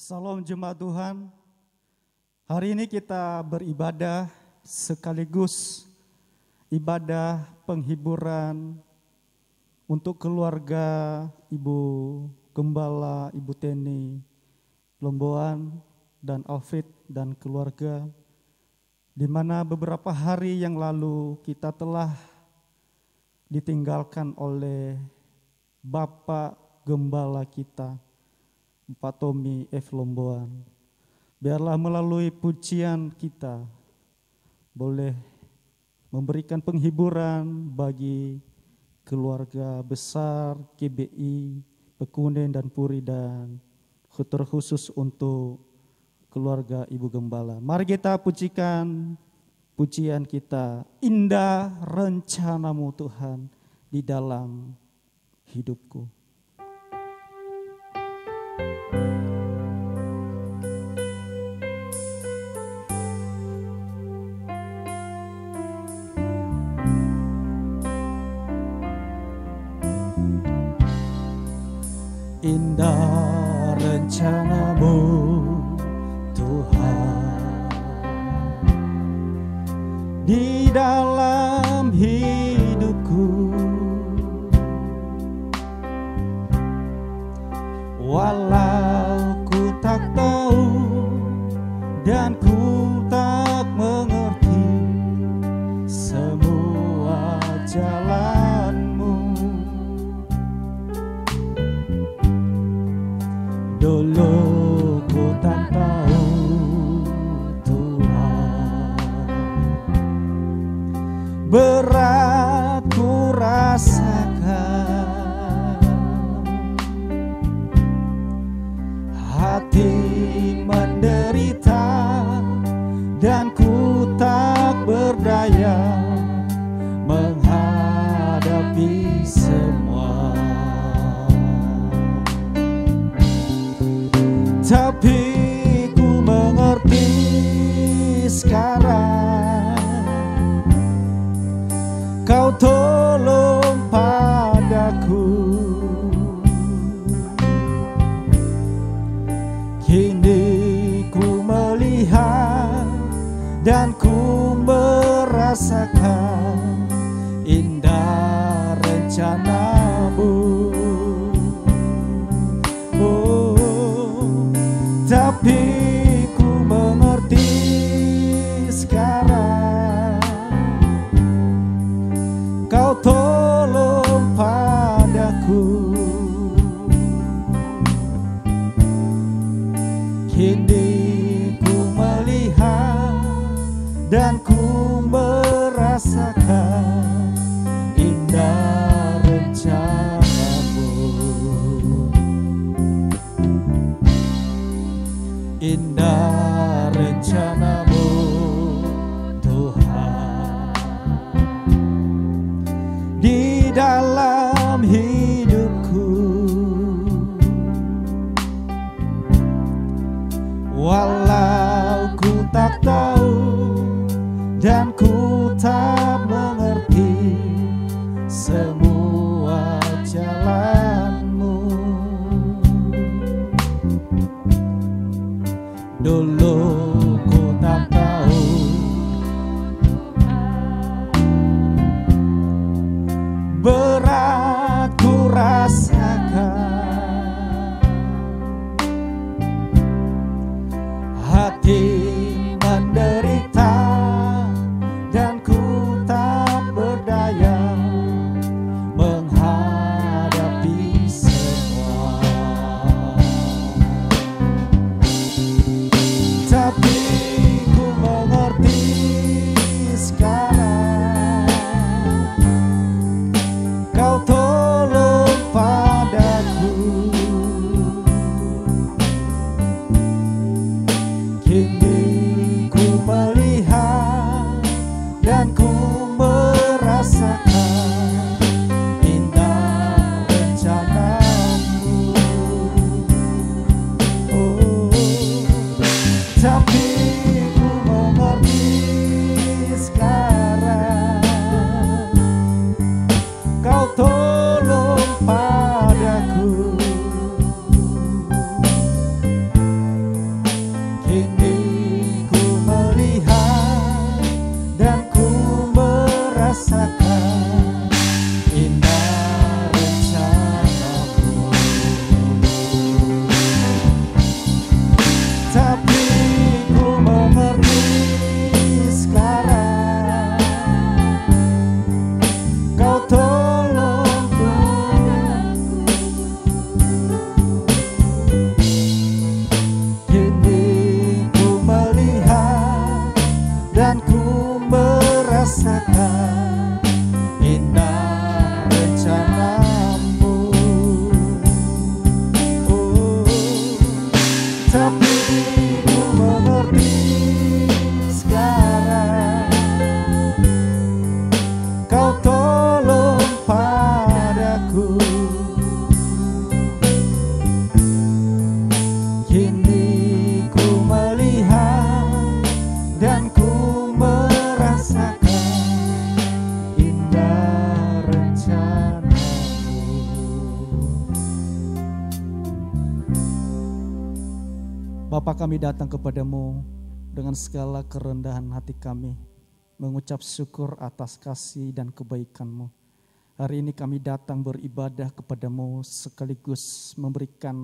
Salam jemaat Tuhan. Hari ini kita beribadah sekaligus ibadah penghiburan untuk keluarga Ibu Gembala, Ibu Teni, Lomboan, dan Alfred dan keluarga, di mana beberapa hari yang lalu kita telah ditinggalkan oleh Bapak Gembala kita, Pak Tommy F. Lomboan. Biarlah melalui pujian kita boleh memberikan penghiburan bagi keluarga besar KBI, Pekunen dan Puri, dan terkhusus untuk keluarga Ibu Gembala. Mari kita pujikan pujian kita, indah rencanamu Tuhan di dalam hidupku. Indah rencanamu Tuhan di dalam hidupku, walau ku tak tahu dan ku tak mengerti semua jalanmu. Dulu ku tak tahu Tuhan, berat ku rasakan, hati menderita dan ku tak berdaya menghadapi semua. Tapi ku mengerti sekarang, Kau tolong padaku. Kini ku melihat dan ku merasakan indah rencanamu. Tapi ku mengerti sekarang, Kau tolong padaku. Kini ku melihat dan ku merasakan indah rencanamu. Indah rencanamu Tuhan di dalam hidupku, walau ku tak tahu dan ku tak mengerti semua jalanmu. Dulu ku tak tahu, berat ku rasakan, hati menderita dan ku tak berdaya menghadapi Kini ku melihat dan ku merasakan indah rencana-Mu. Bapa, kami datang kepadamu dengan segala kerendahan hati kami, mengucap syukur atas kasih dan kebaikan-Mu. Hari ini kami datang beribadah kepadamu sekaligus memberikan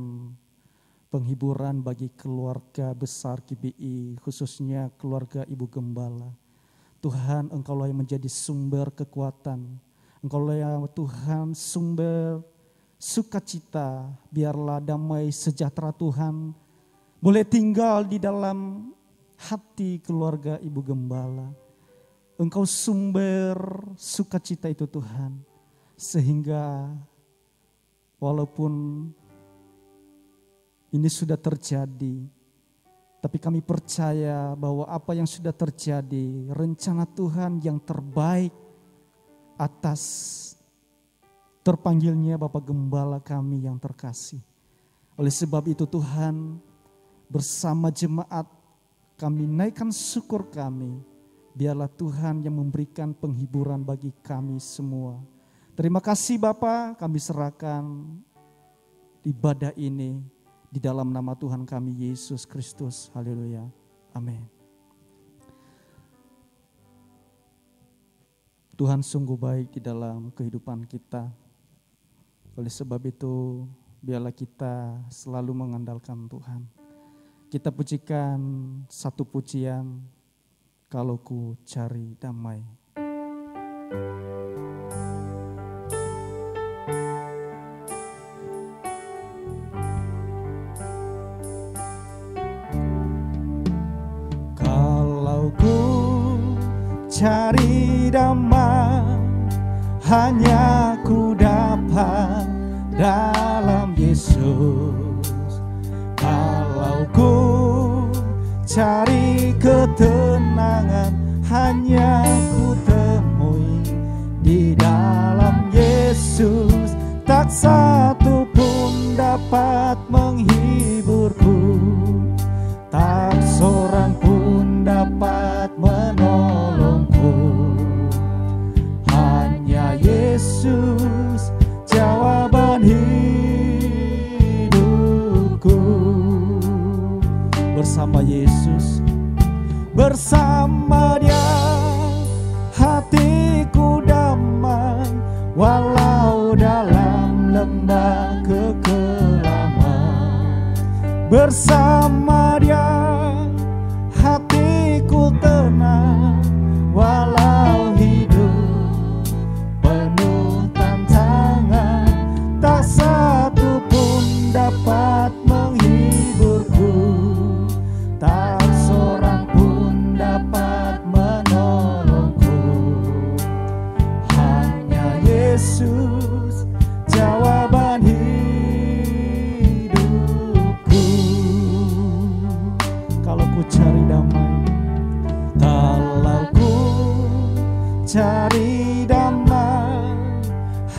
penghiburan bagi keluarga besar KBI, khususnya keluarga Ibu Gembala. Tuhan, Engkaulah yang menjadi sumber kekuatan. Engkaulah yang Tuhan sumber sukacita. Biarlah damai sejahtera Tuhan boleh tinggal di dalam hati keluarga Ibu Gembala. Engkau sumber sukacita itu Tuhan. Sehingga walaupun ini sudah terjadi, tapi kami percaya bahwa apa yang sudah terjadi, rencana Tuhan yang terbaik atas terpanggilnya Bapak Gembala kami yang terkasih. Oleh sebab itu Tuhan, bersama jemaat kami naikkan syukur kami. Biarlah Tuhan yang memberikan penghiburan bagi kami semua. Terima kasih Bapa, kami serahkan ibadah ini di dalam nama Tuhan kami Yesus Kristus. Haleluya. Amin. Tuhan sungguh baik di dalam kehidupan kita. Oleh sebab itu, biarlah kita selalu mengandalkan Tuhan. Kita pujikan satu pujian, kalau ku cari damai. Cari damai hanya ku dapat dalam Yesus. Kalau ku cari ketenangan hanya ku temui di dalam Yesus. Tak satu pun dapat menghiburku, tak seorang pun dapat menolongku. Hanya Yesus jawaban hidupku. Bersama Yesus, bersama Dia hatiku damai, walau dalam lembah kekelaman. Bersama Dia hatiku tenang, walau hidup penuh tantangan. Tak satu pun dapat menghiburku, tak seorang pun dapat menolongku. Hanya Yesus jawaban hidupku. Kalau ku cari damai, kalau ku cari damai,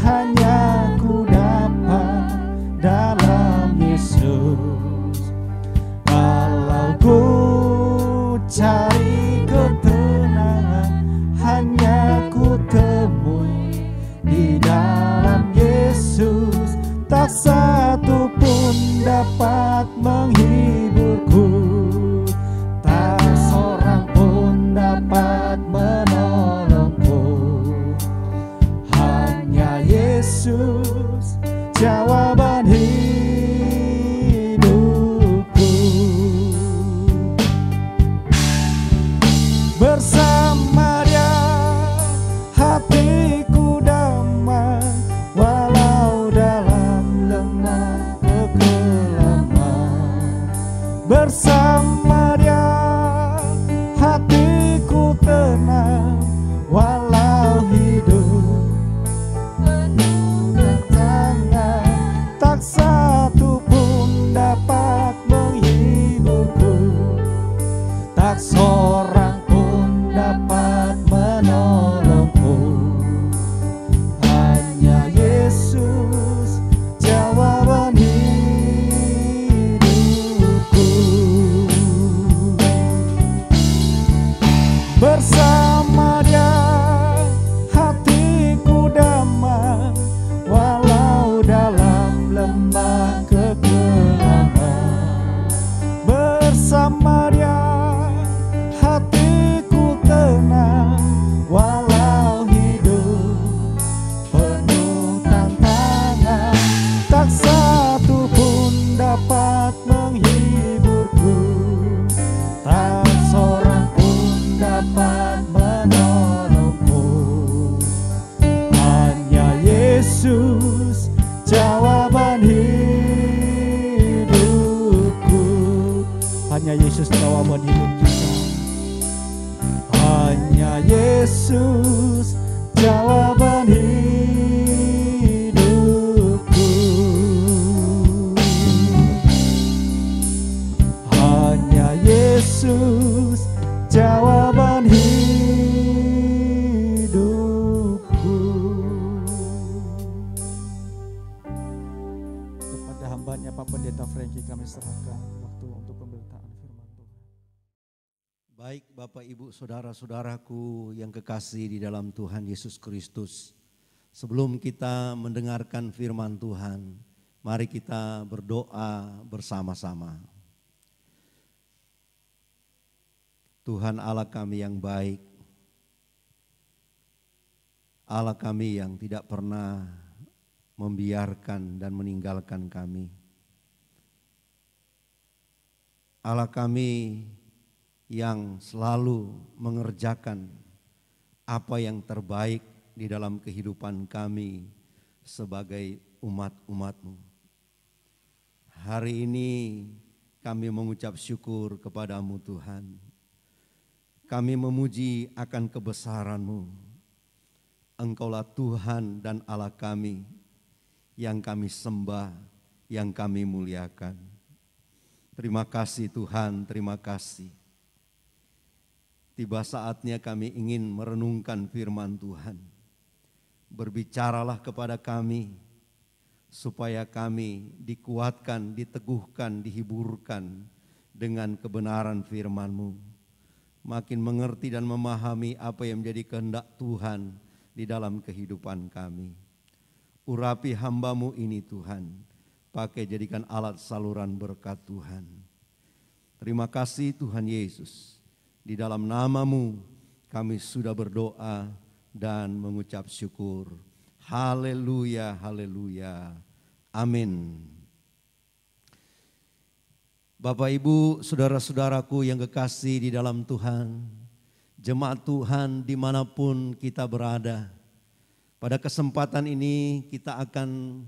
hanya ku dapat dalam Yesus. Kalau ku cari ketenangan, hanya ku temui di dalam Yesus. Tak satu pun dapat menghiburku, tak seorang pun dapat menolongku. Hanya Yesus jawaban hidupku. Bersama Dia hatiku damai, walau dalam lemah kekelaman. Bersama Dia hatiku tenang, walau hidup penuh tantangan. Yesus jawaban hidup kita. Hanya Yesus jawaban hidupku. Hanya Yesus jawaban hidupku. Kepada hambanya Pak Pendeta Frankie kami serahkan waktu untuk pemberitaan firman Tuhan. Baik Bapak Ibu Saudara-saudaraku yang kekasih di dalam Tuhan Yesus Kristus. Sebelum kita mendengarkan firman Tuhan, mari kita berdoa bersama-sama. Tuhan Allah kami yang baik, Allah kami yang tidak pernah membiarkan dan meninggalkan kami. Allah kami yang selalu mengerjakan apa yang terbaik di dalam kehidupan kami sebagai umat-umat-Mu. Hari ini kami mengucap syukur kepadamu Tuhan. Kami memuji akan kebesaran-Mu. Engkaulah Tuhan dan Allah kami yang kami sembah, yang kami muliakan. Terima kasih Tuhan, terima kasih. Tiba saatnya kami ingin merenungkan firman Tuhan. Berbicaralah kepada kami, supaya kami dikuatkan, diteguhkan, dihiburkan dengan kebenaran firman-Mu. Makin mengerti dan memahami apa yang menjadi kehendak Tuhan di dalam kehidupan kami. Urapi hamba-Mu ini Tuhan, pakai jadikan alat saluran berkat Tuhan. Terima kasih Tuhan Yesus. Di dalam nama-Mu kami sudah berdoa dan mengucap syukur. Haleluya, haleluya. Amin. Bapak Ibu, saudara-saudaraku yang kekasih di dalam Tuhan, jemaat Tuhan dimanapun kita berada. Pada kesempatan ini kita akan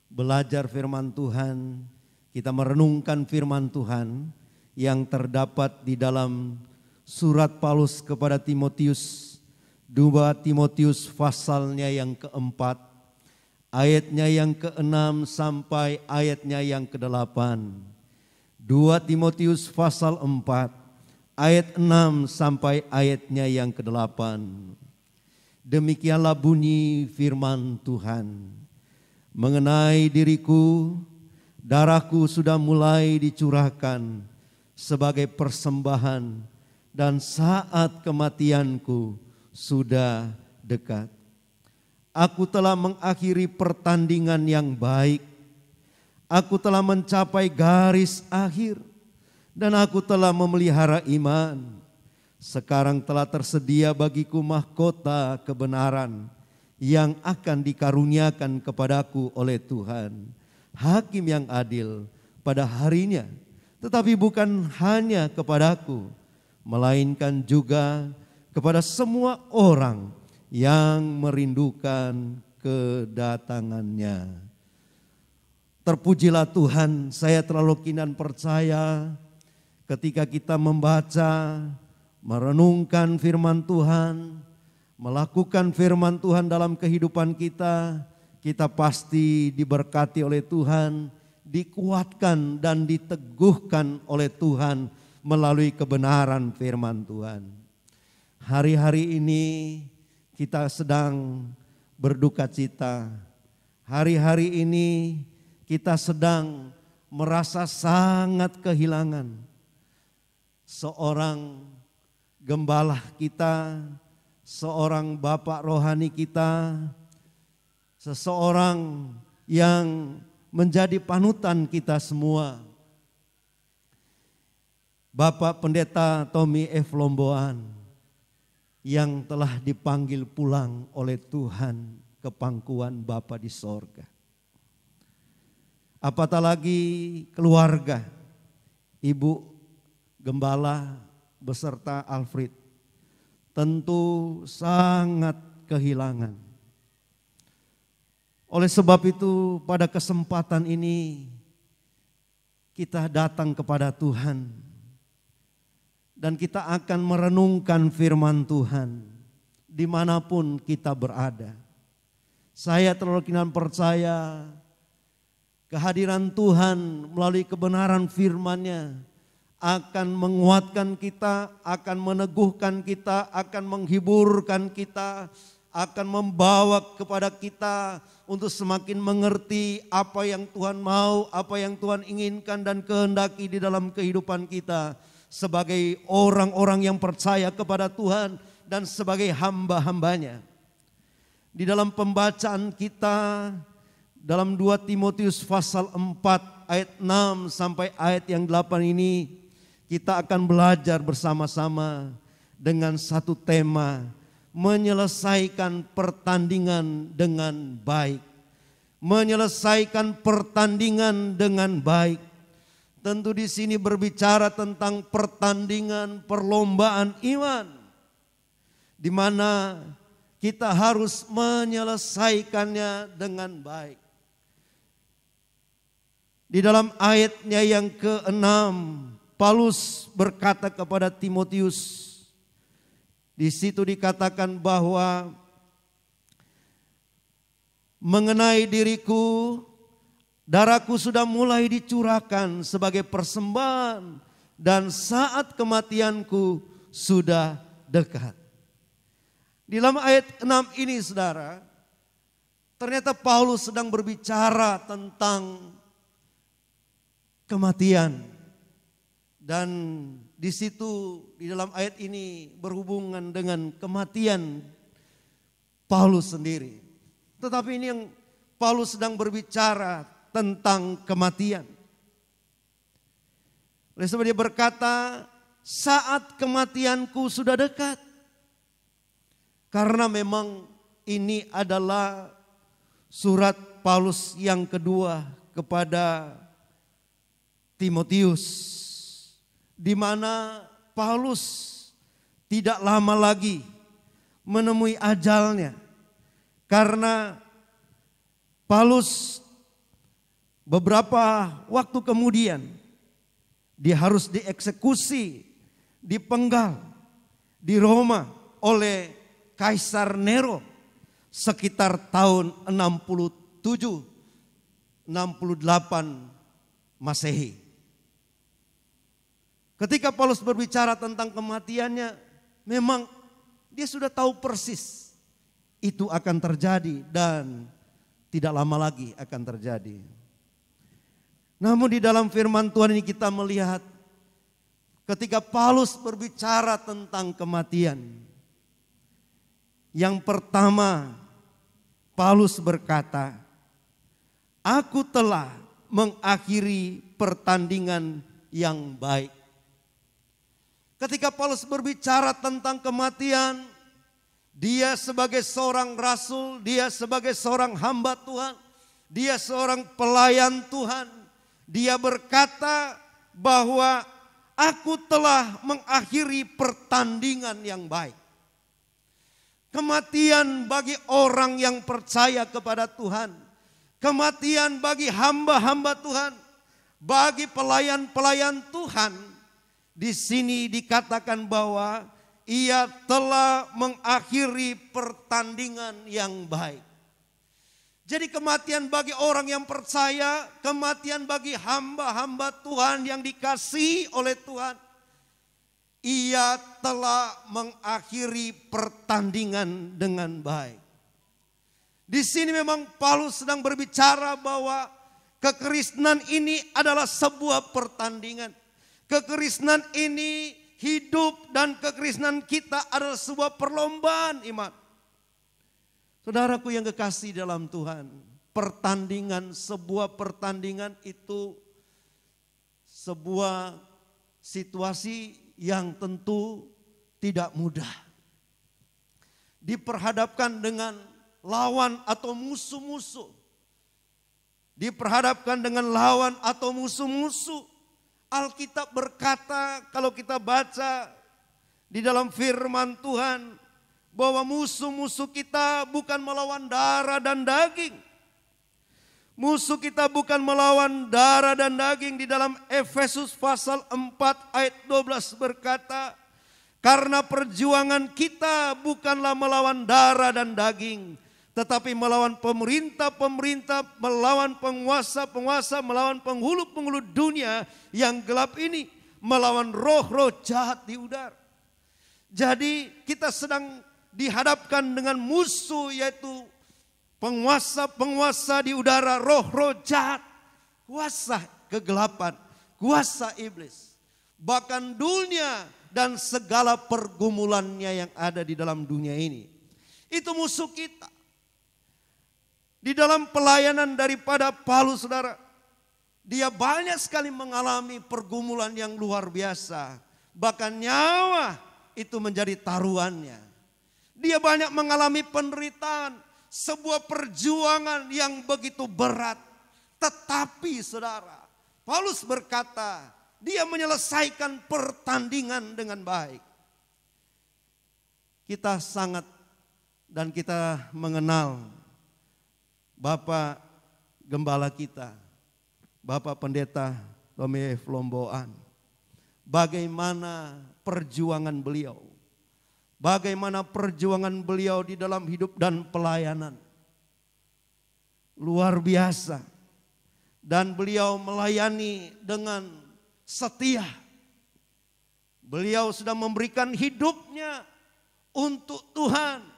belajar firman Tuhan, kita merenungkan firman Tuhan yang terdapat di dalam surat Paulus kepada Timotius, 2 Timotius pasalnya yang keempat, ayatnya yang keenam sampai ayatnya yang kedelapan. 2 Timotius pasal 4, ayat 6 sampai ayatnya yang kedelapan. Demikianlah bunyi firman Tuhan. Mengenai diriku, darahku sudah mulai dicurahkan sebagai persembahan, dan saat kematianku sudah dekat. Aku telah mengakhiri pertandingan yang baik. Aku telah mencapai garis akhir. Dan aku telah memelihara iman. Sekarang telah tersedia bagiku mahkota kebenaran yang akan dikaruniakan kepadaku oleh Tuhan, Hakim yang adil pada harinya. Tetapi bukan hanya kepadaku, melainkan juga kepada semua orang yang merindukan kedatangannya. Terpujilah Tuhan, saya terlalu kinan percaya ketika kita membaca, merenungkan firman Tuhan, melakukan firman Tuhan dalam kehidupan kita, kita pasti diberkati oleh Tuhan, dikuatkan dan diteguhkan oleh Tuhan melalui kebenaran firman Tuhan. Hari-hari ini kita sedang berduka cita. Hari-hari ini kita sedang merasa sangat kehilangan seorang gembala kita, seorang bapak rohani kita, seseorang yang menjadi panutan kita semua. Bapak Pendeta Tommy F. Lomboan yang telah dipanggil pulang oleh Tuhan ke pangkuan Bapa di sorga. Apatah lagi keluarga, Ibu Gembala beserta Alfred tentu sangat kehilangan. Oleh sebab itu pada kesempatan ini kita datang kepada Tuhan. dan kita akan merenungkan firman Tuhan dimanapun kita berada. Saya terlalu percaya kehadiran Tuhan melalui kebenaran firman-Nya akan menguatkan kita, akan meneguhkan kita, akan menghiburkan kita, akan membawa kepada kita untuk semakin mengerti apa yang Tuhan mau, apa yang Tuhan inginkan dan kehendaki di dalam kehidupan kita sebagai orang-orang yang percaya kepada Tuhan dan sebagai hamba-hambanya. Di dalam pembacaan kita dalam 2 Timotius pasal 4 ayat 6 sampai ayat yang 8 ini, kita akan belajar bersama-sama dengan satu tema, menyelesaikan pertandingan dengan baik. Menyelesaikan pertandingan dengan baik. Tentu di sini berbicara tentang pertandingan perlombaan iman, di mana kita harus menyelesaikannya dengan baik. Di dalam ayatnya yang ke-6, Paulus berkata kepada Timotius, di situ dikatakan bahwa mengenai diriku, darahku sudah mulai dicurahkan sebagai persembahan dan saat kematianku sudah dekat. Di dalam ayat 6 ini saudara, ternyata Paulus sedang berbicara tentang kematian. Dan di situ di dalam ayat ini berhubungan dengan kematian Paulus sendiri. Tetapi ini yang Paulus sedang berbicara tentang kematian. Oleh sebab dia berkata, saat kematianku sudah dekat. Karena memang ini adalah surat Paulus yang kedua kepada Timotius, di mana Paulus tidak lama lagi menemui ajalnya. Karena Paulus beberapa waktu kemudian dia harus dieksekusi, dipenggal di Roma oleh Kaisar Nero sekitar tahun 67-68 Masehi. Ketika Paulus berbicara tentang kematiannya, memang dia sudah tahu persis itu akan terjadi dan tidak lama lagi akan terjadi. Namun di dalam firman Tuhan ini kita melihat ketika Paulus berbicara tentang kematian, yang pertama Paulus berkata, aku telah mengakhiri pertandingan yang baik. Ketika Paulus berbicara tentang kematian, dia sebagai seorang rasul, dia sebagai seorang hamba Tuhan, dia seorang pelayan Tuhan, dia berkata bahwa aku telah mengakhiri pertandingan yang baik. Kematian bagi orang yang percaya kepada Tuhan, kematian bagi hamba-hamba Tuhan, bagi pelayan-pelayan Tuhan, di sini dikatakan bahwa ia telah mengakhiri pertandingan yang baik. Jadi kematian bagi orang yang percaya, kematian bagi hamba-hamba Tuhan yang dikasihi oleh Tuhan, ia telah mengakhiri pertandingan dengan baik. Di sini memang Paulus sedang berbicara bahwa kekristenan ini adalah sebuah pertandingan. Kekristenan ini hidup dan kekristenan kita adalah sebuah perlombaan iman. Saudaraku yang kekasih dalam Tuhan, sebuah pertandingan itu sebuah situasi yang tentu tidak mudah. Diperhadapkan dengan lawan atau musuh-musuh. Diperhadapkan dengan lawan atau musuh-musuh. Alkitab berkata, kalau kita baca di dalam firman Tuhan, bahwa musuh-musuh kita bukan melawan darah dan daging. Musuh kita bukan melawan darah dan daging. Di dalam Efesus pasal 4 ayat 12 berkata, karena perjuangan kita bukanlah melawan darah dan daging, tetapi melawan pemerintah-pemerintah, melawan penguasa-penguasa, melawan penghulu-penghulu dunia yang gelap ini, melawan roh-roh jahat di udara. Jadi kita sedang dihadapkan dengan musuh, yaitu penguasa-penguasa di udara, roh-roh jahat, kuasa kegelapan, kuasa iblis. Bahkan dunia dan segala pergumulannya yang ada di dalam dunia ini. Itu musuh kita. Di dalam pelayanan daripada Paulus, saudara, dia banyak sekali mengalami pergumulan yang luar biasa. Bahkan nyawa itu menjadi taruhannya. Dia banyak mengalami penderitaan, sebuah perjuangan yang begitu berat. Tetapi saudara, Paulus berkata, dia menyelesaikan pertandingan dengan baik. Kita sangat dan kita mengenal Bapak Gembala kita, Bapak Pendeta Tommy F. Lomboan. Bagaimana perjuangan beliau. Bagaimana perjuangan beliau di dalam hidup dan pelayanan. Luar biasa. Dan beliau melayani dengan setia. Beliau sudah memberikan hidupnya untuk Tuhan.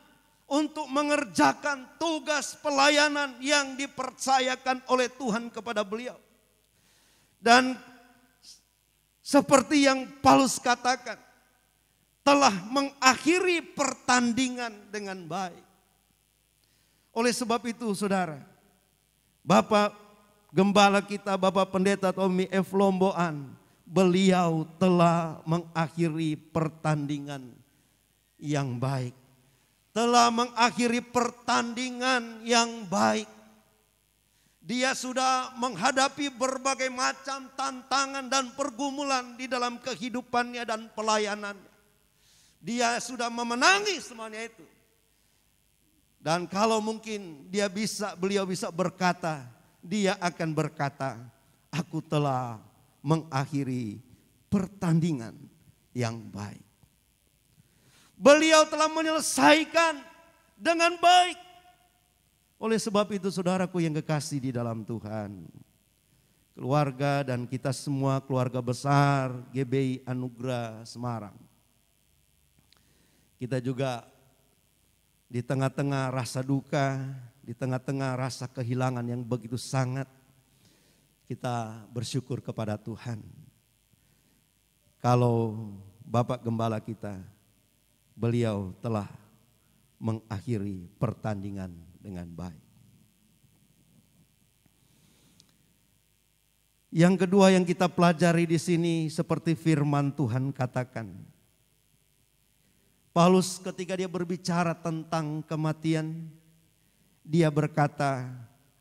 Untuk mengerjakan tugas pelayanan yang dipercayakan oleh Tuhan kepada beliau. Dan seperti yang Paulus katakan, telah mengakhiri pertandingan dengan baik. Oleh sebab itu saudara, Bapak Gembala kita, Bapak Pendeta Tommy F. Lomboan, beliau telah mengakhiri pertandingan yang baik. Telah mengakhiri pertandingan yang baik. Dia sudah menghadapi berbagai macam tantangan dan pergumulan di dalam kehidupannya dan pelayanannya. Dia sudah memenangi semuanya itu. Dan kalau mungkin beliau bisa berkata, dia akan berkata, aku telah mengakhiri pertandingan yang baik. Beliau telah menyelesaikan dengan baik. Oleh sebab itu saudaraku yang kekasih di dalam Tuhan, keluarga dan kita semua keluarga besar GBI Anugerah Semarang, kita juga di tengah-tengah rasa duka, di tengah-tengah rasa kehilangan yang begitu sangat, kita bersyukur kepada Tuhan. Kalau Bapak Gembala kita, beliau telah mengakhiri pertandingan dengan baik. Yang kedua yang kita pelajari di sini seperti firman Tuhan katakan. Paulus ketika dia berbicara tentang kematian, dia berkata,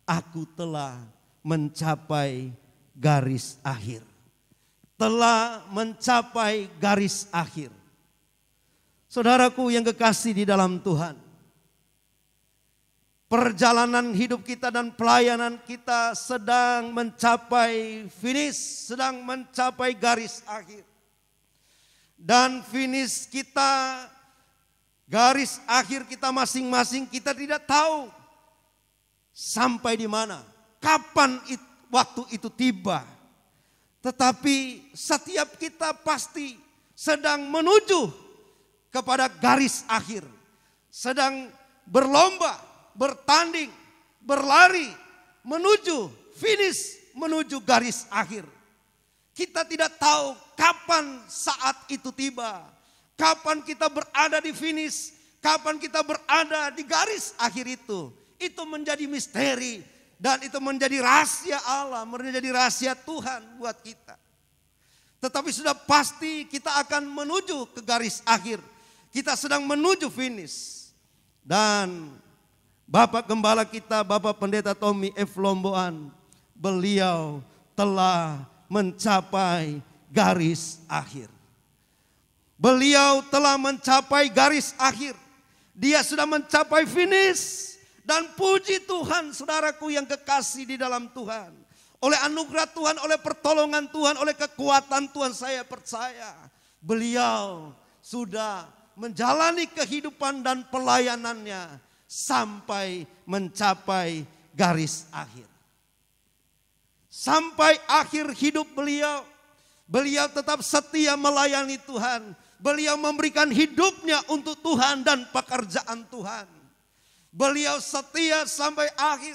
aku telah mencapai garis akhir. Telah mencapai garis akhir. Saudaraku yang kekasih di dalam Tuhan, perjalanan hidup kita dan pelayanan kita sedang mencapai finish, sedang mencapai garis akhir. Dan finish kita, garis akhir kita masing-masing, kita tidak tahu sampai di mana, kapan waktu itu tiba. Tetapi setiap kita pasti sedang menuju kepada garis akhir. Sedang berlomba, bertanding, berlari, menuju finish, menuju garis akhir. Kita tidak tahu kapan saat itu tiba. Kapan kita berada di finish, kapan kita berada di garis akhir itu. Itu menjadi misteri dan itu menjadi rahasia Allah, menjadi rahasia Tuhan buat kita. Tetapi sudah pasti kita akan menuju ke garis akhir. Kita sedang menuju finish. Dan Bapak Gembala kita, Bapak Pendeta Tommy F. Lomboan, beliau telah mencapai garis akhir. Beliau telah mencapai garis akhir. Dia sudah mencapai finish. Dan puji Tuhan, saudaraku yang kekasih di dalam Tuhan. Oleh anugerah Tuhan, oleh pertolongan Tuhan, oleh kekuatan Tuhan, saya percaya beliau sudah menjalani kehidupan dan pelayanannya sampai mencapai garis akhir. Sampai akhir hidup beliau, beliau tetap setia melayani Tuhan. Beliau memberikan hidupnya untuk Tuhan dan pekerjaan Tuhan. Beliau setia sampai akhir.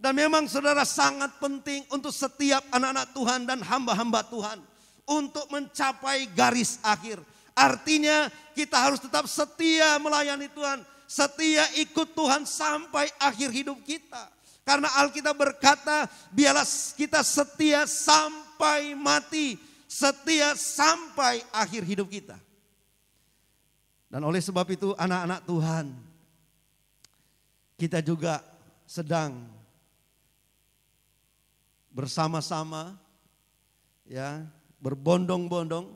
Dan memang saudara sangat penting untuk setiap anak-anak Tuhan dan hamba-hamba Tuhan untuk mencapai garis akhir. Artinya kita harus tetap setia melayani Tuhan, setia ikut Tuhan sampai akhir hidup kita. Karena Alkitab berkata, biarlah kita setia sampai mati, setia sampai akhir hidup kita. Dan oleh sebab itu anak-anak Tuhan, kita juga sedang bersama-sama ya, berbondong-bondong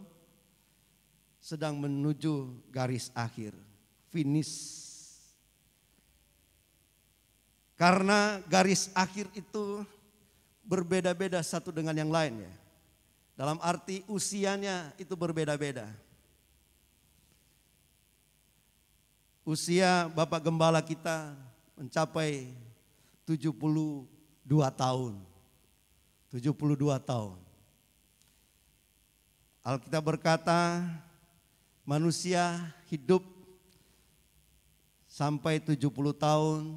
sedang menuju garis akhir, finish. Karena garis akhir itu berbeda-beda satu dengan yang lain ya. Dalam arti usianya itu berbeda-beda. Usia Bapak Gembala kita mencapai 72 tahun. 72 tahun. Alkitab berkata manusia hidup sampai 70 tahun,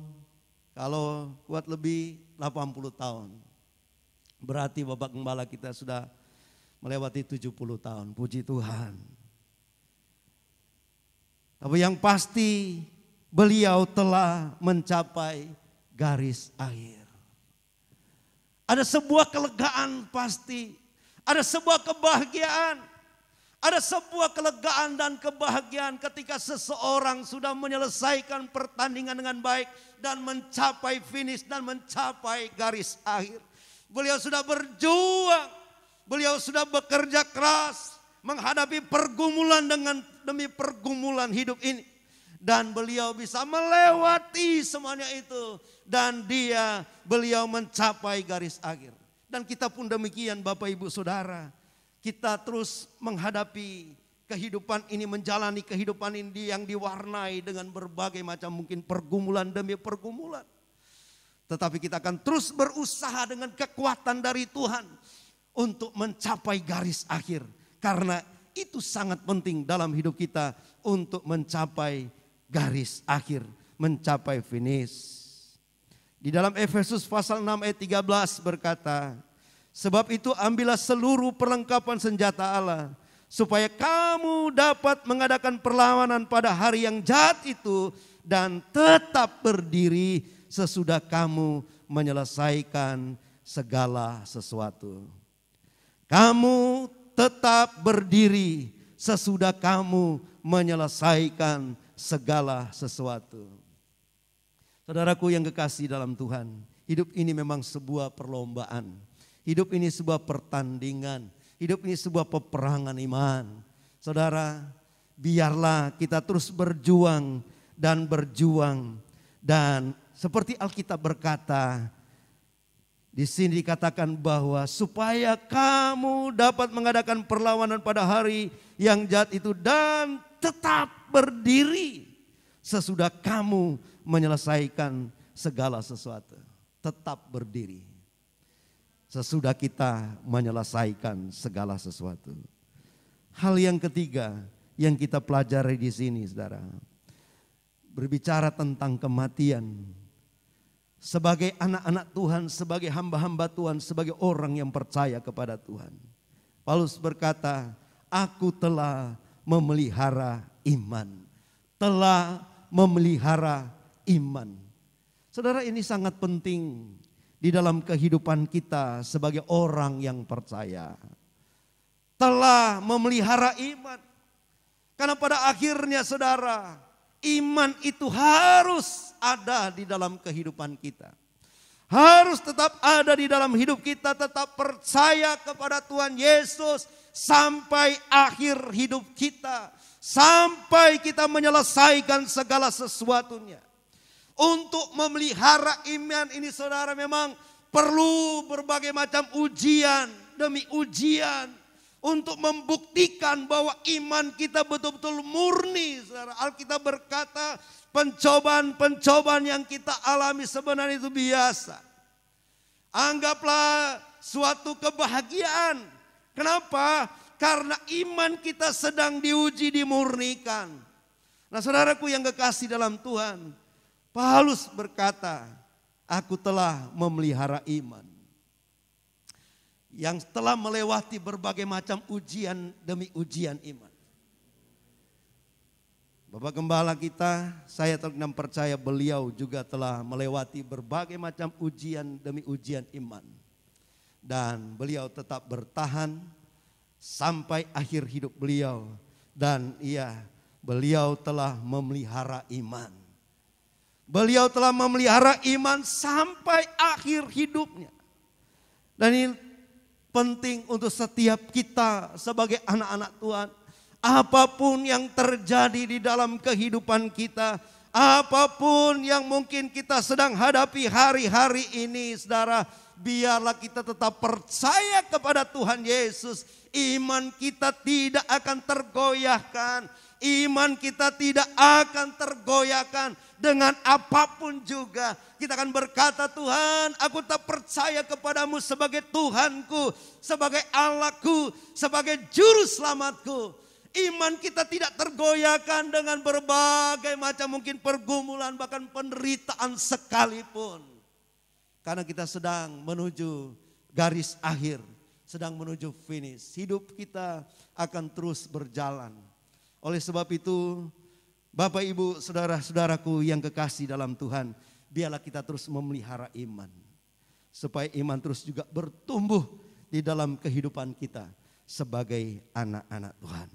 kalau kuat lebih 80 tahun. Berarti Bapak Gembala kita sudah melewati 70 tahun, puji Tuhan. Tapi yang pasti beliau telah mencapai garis akhir. Ada sebuah kelegaan pasti, ada sebuah kebahagiaan, ada sebuah kelegaan dan kebahagiaan ketika seseorang sudah menyelesaikan pertandingan dengan baik dan mencapai finish dan mencapai garis akhir. Beliau sudah berjuang, beliau sudah bekerja keras menghadapi pergumulan demi pergumulan hidup ini. Dan beliau bisa melewati semuanya itu. Dan beliau mencapai garis akhir. Dan kita pun demikian Bapak Ibu Saudara. Kita terus menghadapi kehidupan ini, menjalani kehidupan ini yang diwarnai dengan berbagai macam mungkin pergumulan demi pergumulan. Tetapi kita akan terus berusaha dengan kekuatan dari Tuhan untuk mencapai garis akhir. Karena itu sangat penting dalam hidup kita untuk mencapai garis akhir, mencapai finish. Di dalam Efesus pasal 6 ayat 13 berkata, sebab itu ambillah seluruh perlengkapan senjata Allah, supaya kamu dapat mengadakan perlawanan pada hari yang jahat itu dan tetap berdiri sesudah kamu menyelesaikan segala sesuatu. Kamu tetap berdiri sesudah kamu menyelesaikan segala sesuatu. Saudaraku yang kekasih dalam Tuhan, hidup ini memang sebuah perlombaan. Hidup ini sebuah pertandingan. Hidup ini sebuah peperangan iman. Saudara, biarlah kita terus berjuang dan berjuang. Dan seperti Alkitab berkata, di sini dikatakan bahwa supaya kamu dapat mengadakan perlawanan pada hari yang jahat itu dan tetap berdiri sesudah kamu menyelesaikan segala sesuatu. Tetap berdiri sesudah kita menyelesaikan segala sesuatu. Hal yang ketiga yang kita pelajari di sini, saudara, berbicara tentang kematian. Sebagai anak-anak Tuhan, sebagai hamba-hamba Tuhan, sebagai orang yang percaya kepada Tuhan. Paulus berkata, aku telah memelihara iman. Telah memelihara iman. Saudara, ini sangat penting di dalam kehidupan kita sebagai orang yang percaya. Telah memelihara iman. Karena pada akhirnya saudara, iman itu harus ada di dalam kehidupan kita. Harus tetap ada di dalam hidup kita, tetap percaya kepada Tuhan Yesus sampai akhir hidup kita. Sampai kita menyelesaikan segala sesuatunya. Untuk memelihara iman ini saudara memang perlu berbagai macam ujian demi ujian. Untuk membuktikan bahwa iman kita betul-betul murni. Saudara, Alkitab berkata pencobaan-pencobaan yang kita alami sebenarnya itu biasa. Anggaplah suatu kebahagiaan. Kenapa? Karena iman kita sedang diuji, dimurnikan. Nah saudaraku yang kekasih dalam Tuhan, Paulus berkata, aku telah memelihara iman. Yang telah melewati berbagai macam ujian demi ujian iman. Bapak Gembala kita, saya terkenal percaya beliau juga telah melewati berbagai macam ujian demi ujian iman. Dan beliau tetap bertahan sampai akhir hidup beliau. Dan beliau telah memelihara iman. Beliau telah memelihara iman sampai akhir hidupnya. Dan ini penting untuk setiap kita sebagai anak-anak Tuhan. Apapun yang terjadi di dalam kehidupan kita, apapun yang mungkin kita sedang hadapi hari-hari ini, saudara, biarlah kita tetap percaya kepada Tuhan Yesus. Iman kita tidak akan tergoyahkan. Iman kita tidak akan tergoyahkan dengan apapun juga. Kita akan berkata, Tuhan, aku tak percaya kepadamu sebagai Tuhanku, sebagai Allahku, sebagai juru selamatku. Iman kita tidak tergoyahkan dengan berbagai macam mungkin pergumulan, bahkan penderitaan sekalipun. Karena kita sedang menuju garis akhir, sedang menuju finish. Hidup kita akan terus berjalan. Oleh sebab itu, Bapak, Ibu, saudara-saudaraku yang kekasih dalam Tuhan, biarlah kita terus memelihara iman. Supaya iman terus juga bertumbuh di dalam kehidupan kita sebagai anak-anak Tuhan.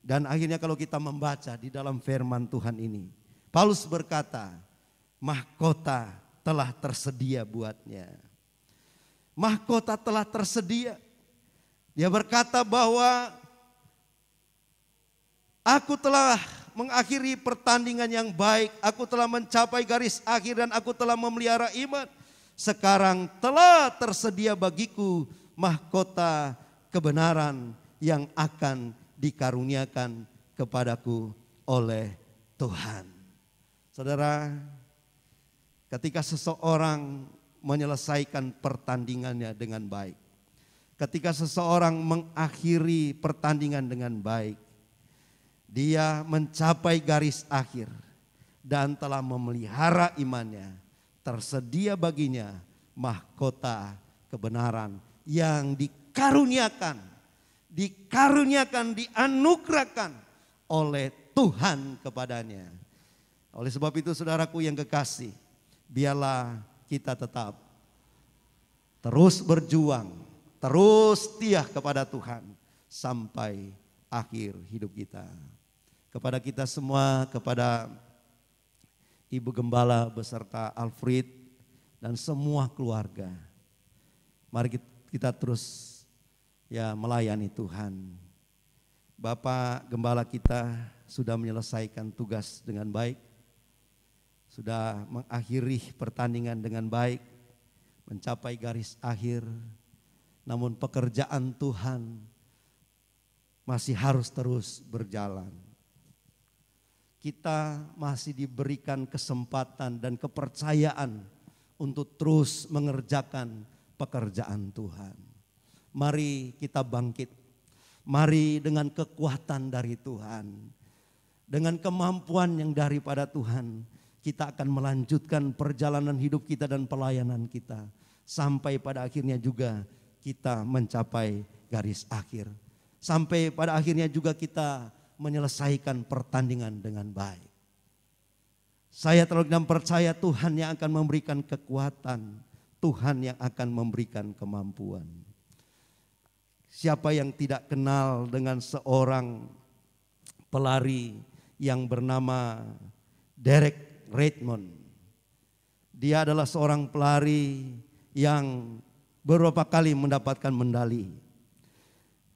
Dan akhirnya kalau kita membaca di dalam firman Tuhan ini, Paulus berkata, mahkota telah tersedia buatnya. Mahkota telah tersedia. Dia berkata bahwa aku telah mengakhiri pertandingan yang baik. Aku telah mencapai garis akhir dan aku telah memelihara iman. Sekarang telah tersedia bagiku mahkota kebenaran yang akan dikaruniakan kepadaku oleh Tuhan. Saudara, ketika seseorang menyelesaikan pertandingannya dengan baik, ketika seseorang mengakhiri pertandingan dengan baik, dia mencapai garis akhir dan telah memelihara imannya, tersedia baginya mahkota kebenaran yang dianugerahkan oleh Tuhan kepadanya. Oleh sebab itu saudaraku yang kekasih, biarlah kita tetap terus berjuang, terus setia kepada Tuhan sampai akhir hidup kita. Kepada kita semua, kepada Ibu Gembala beserta Alfred dan semua keluarga, mari kita terus melayani Tuhan. Bapak Gembala kita sudah menyelesaikan tugas dengan baik, sudah mengakhiri pertandingan dengan baik, mencapai garis akhir. Namun pekerjaan Tuhan masih harus terus berjalan. Kita masih diberikan kesempatan dan kepercayaan untuk terus mengerjakan pekerjaan Tuhan. Mari kita bangkit. Mari dengan kekuatan dari Tuhan, dengan kemampuan yang daripada Tuhan, kita akan melanjutkan perjalanan hidup kita dan pelayanan kita. Sampai pada akhirnya juga kita mencapai garis akhir. Sampai pada akhirnya juga kita menyelesaikan pertandingan dengan baik. Saya terus percaya Tuhan yang akan memberikan kekuatan, Tuhan yang akan memberikan kemampuan. Siapa yang tidak kenal dengan seorang pelari yang bernama Derek Redmond? Dia adalah seorang pelari yang beberapa kali mendapatkan medali.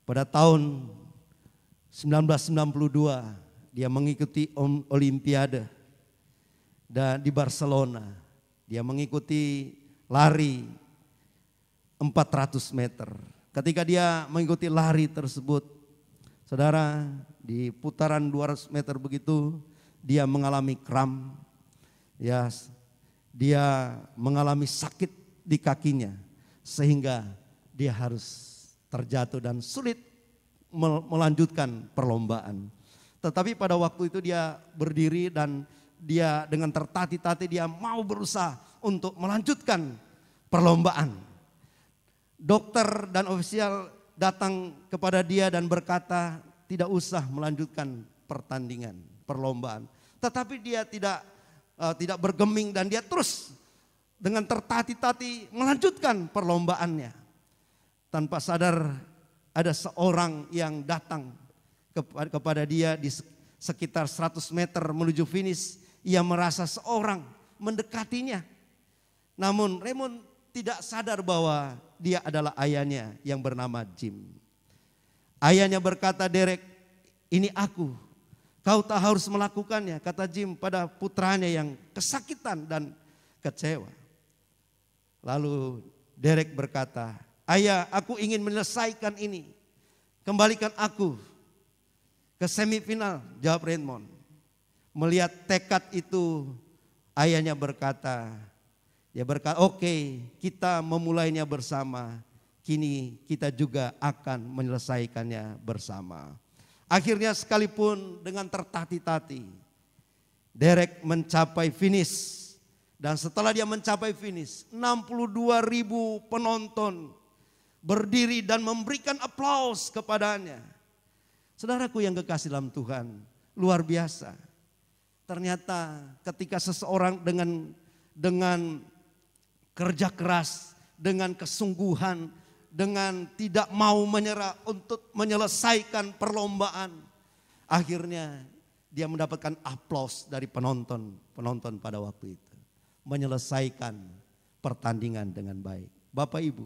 Pada tahun 1992 dia mengikuti Olimpiade dan di Barcelona. Dia mengikuti lari 400 meter. Ketika dia mengikuti lari tersebut, saudara, di putaran 200 meter begitu, dia mengalami kram. Ya, dia mengalami sakit di kakinya sehingga dia harus terjatuh dan sulit melanjutkan perlombaan. Tetapi pada waktu itu dia berdiri dan dia dengan tertatih-tatih dia mau berusaha untuk melanjutkan perlombaan. Dokter dan ofisial datang kepada dia dan berkata tidak usah melanjutkan pertandingan, perlombaan. Tetapi dia tidak bergeming dan dia terus dengan tertatih-tatih melanjutkan perlombaannya. Tanpa sadar ada seorang yang datang kepada dia di sekitar 100 meter menuju finish. Ia merasa seorang mendekatinya. Namun Raymond tidak sadar bahwa dia adalah ayahnya yang bernama Jim. Ayahnya berkata, Derek, ini aku. Kau tak harus melakukannya, kata Jim pada putranya yang kesakitan dan kecewa. Lalu Derek berkata, ayah, aku ingin menyelesaikan ini. Kembalikan aku ke semifinal, jawab Raymond. Melihat tekad itu, ayahnya berkata, oke, kita memulainya bersama. Kini kita juga akan menyelesaikannya bersama. Akhirnya sekalipun dengan tertatih-tatih, Derek mencapai finish. Dan setelah dia mencapai finish, 62.000 penonton berdiri dan memberikan aplaus kepadanya. Saudaraku yang kekasih dalam Tuhan, luar biasa. Ternyata ketika seseorang dengan kerja keras, dengan kesungguhan, dengan tidak mau menyerah untuk menyelesaikan perlombaan, akhirnya dia mendapatkan aplaus dari penonton pada waktu itu. Menyelesaikan pertandingan dengan baik. Bapak Ibu,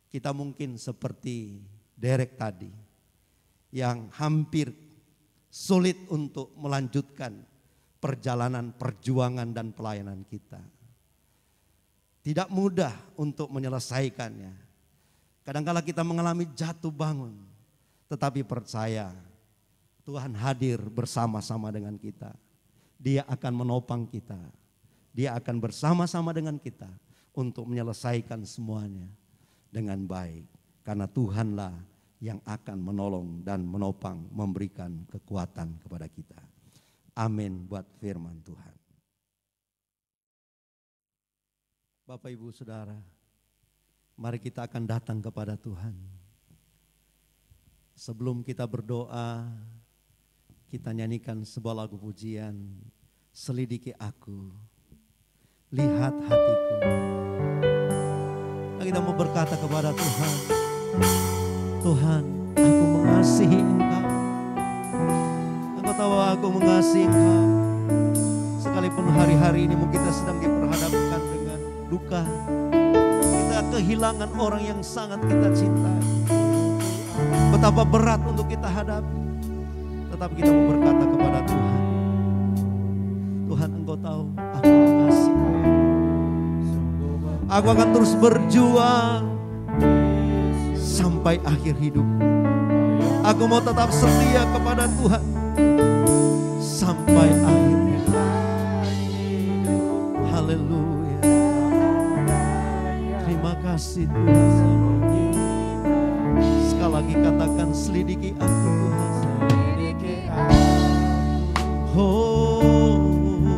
kita mungkin seperti Derek tadi yang hampir sulit untuk melanjutkan perjalanan perjuangan dan pelayanan kita. Tidak mudah untuk menyelesaikannya. Kadang-kala kita mengalami jatuh bangun, tetapi percaya Tuhan hadir bersama-sama dengan kita. Dia akan menopang kita. Dia akan bersama-sama dengan kita untuk menyelesaikan semuanya dengan baik. Karena Tuhanlah yang akan menolong dan menopang, memberikan kekuatan kepada kita. Amin buat firman Tuhan. Bapak Ibu Saudara, mari kita akan datang kepada Tuhan. Sebelum kita berdoa, kita nyanyikan sebuah lagu pujian, selidiki aku, lihat hatiku. Kita mau berkata kepada Tuhan, Tuhan, aku mengasihi Engkau. Engkau tahu aku mengasihi Engkau. Sekalipun hari-hari ini mungkin kita sedang diperhadapkan dengan duka. Kita kehilangan orang yang sangat kita cintai. Betapa berat untuk kita hadapi. Tetapi kita mau berkata kepada Tuhan, Tuhan, Engkau tahu aku mengasihi. Aku akan terus berjuang sampai akhir hidup. Aku mau tetap setia kepada Tuhan sampai akhir hidup. Haleluya. Terima kasih Tuhan. Sekali lagi katakan, selidiki aku Tuhan. Oh,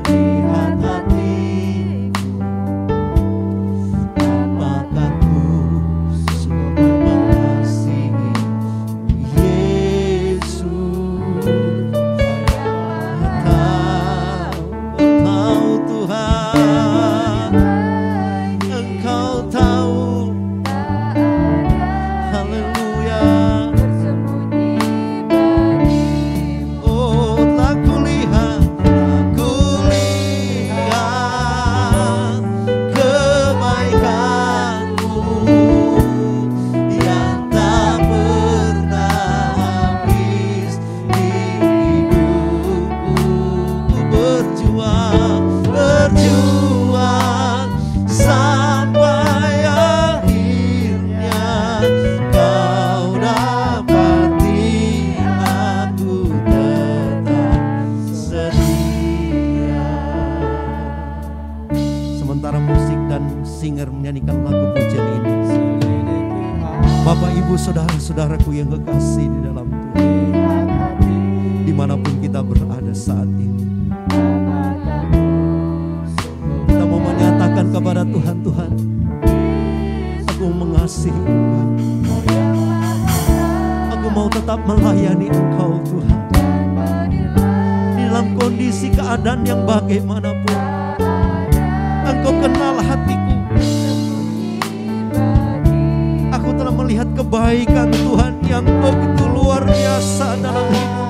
lihat hatiku, apakah ku sungguh mengasihi Yesus. Tahu Tuhan, Engkau tahu. Haleluya. Oh, telah kulihat Bapak, Ibu, saudara-saudaraku yang kekasih di dalam Tuhan, dimanapun kita berada saat ini, kita mau menyatakan kepada Tuhan, Tuhan, aku mengasihi Engkau. Aku mau tetap melayani Engkau, Tuhan. Di dalam kondisi keadaan yang bagaimanapun, Engkau kenal hatiku. Aku telah melihat kebaikan Tuhan yang begitu luar biasa dalam hidup.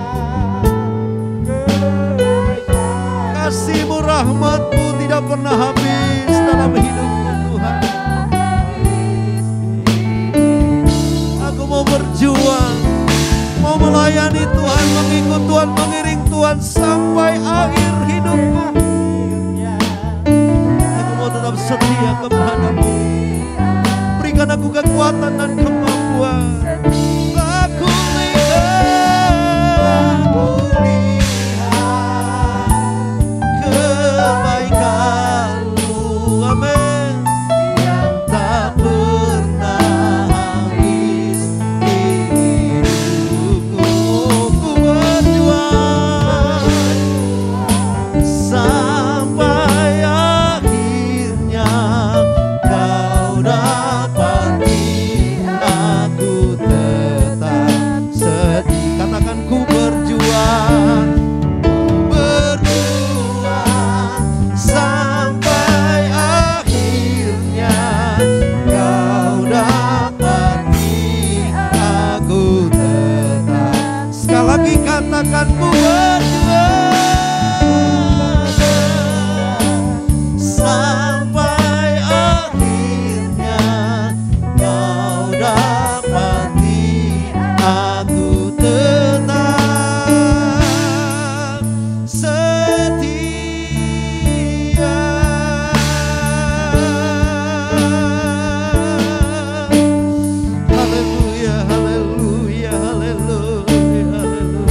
Kasih-Mu, rahmat-Mu tidak pernah habis dalam hidupku, Tuhan. Aku mau berjuang, mau melayani Tuhan, mengikut Tuhan, mengiring Tuhan sampai akhir hidupku. Aku mau tetap setia kepada-Mu. Berikan aku kekuatan dan kemampuan. Aku lihat kebaikan-Mu, amin, yang tak pernah habis di hidupku. Ku berjuang sampai akhirnya Kau dapati aku tetap setia. Katakan, ku berjuang sampai akhirnya Kau dapati aku tetap. Sekali lagi katakan, ku berjuang sampai akhirnya Kau dapati aku tetap setia. Haleluya, haleluya, haleluya, haleluya.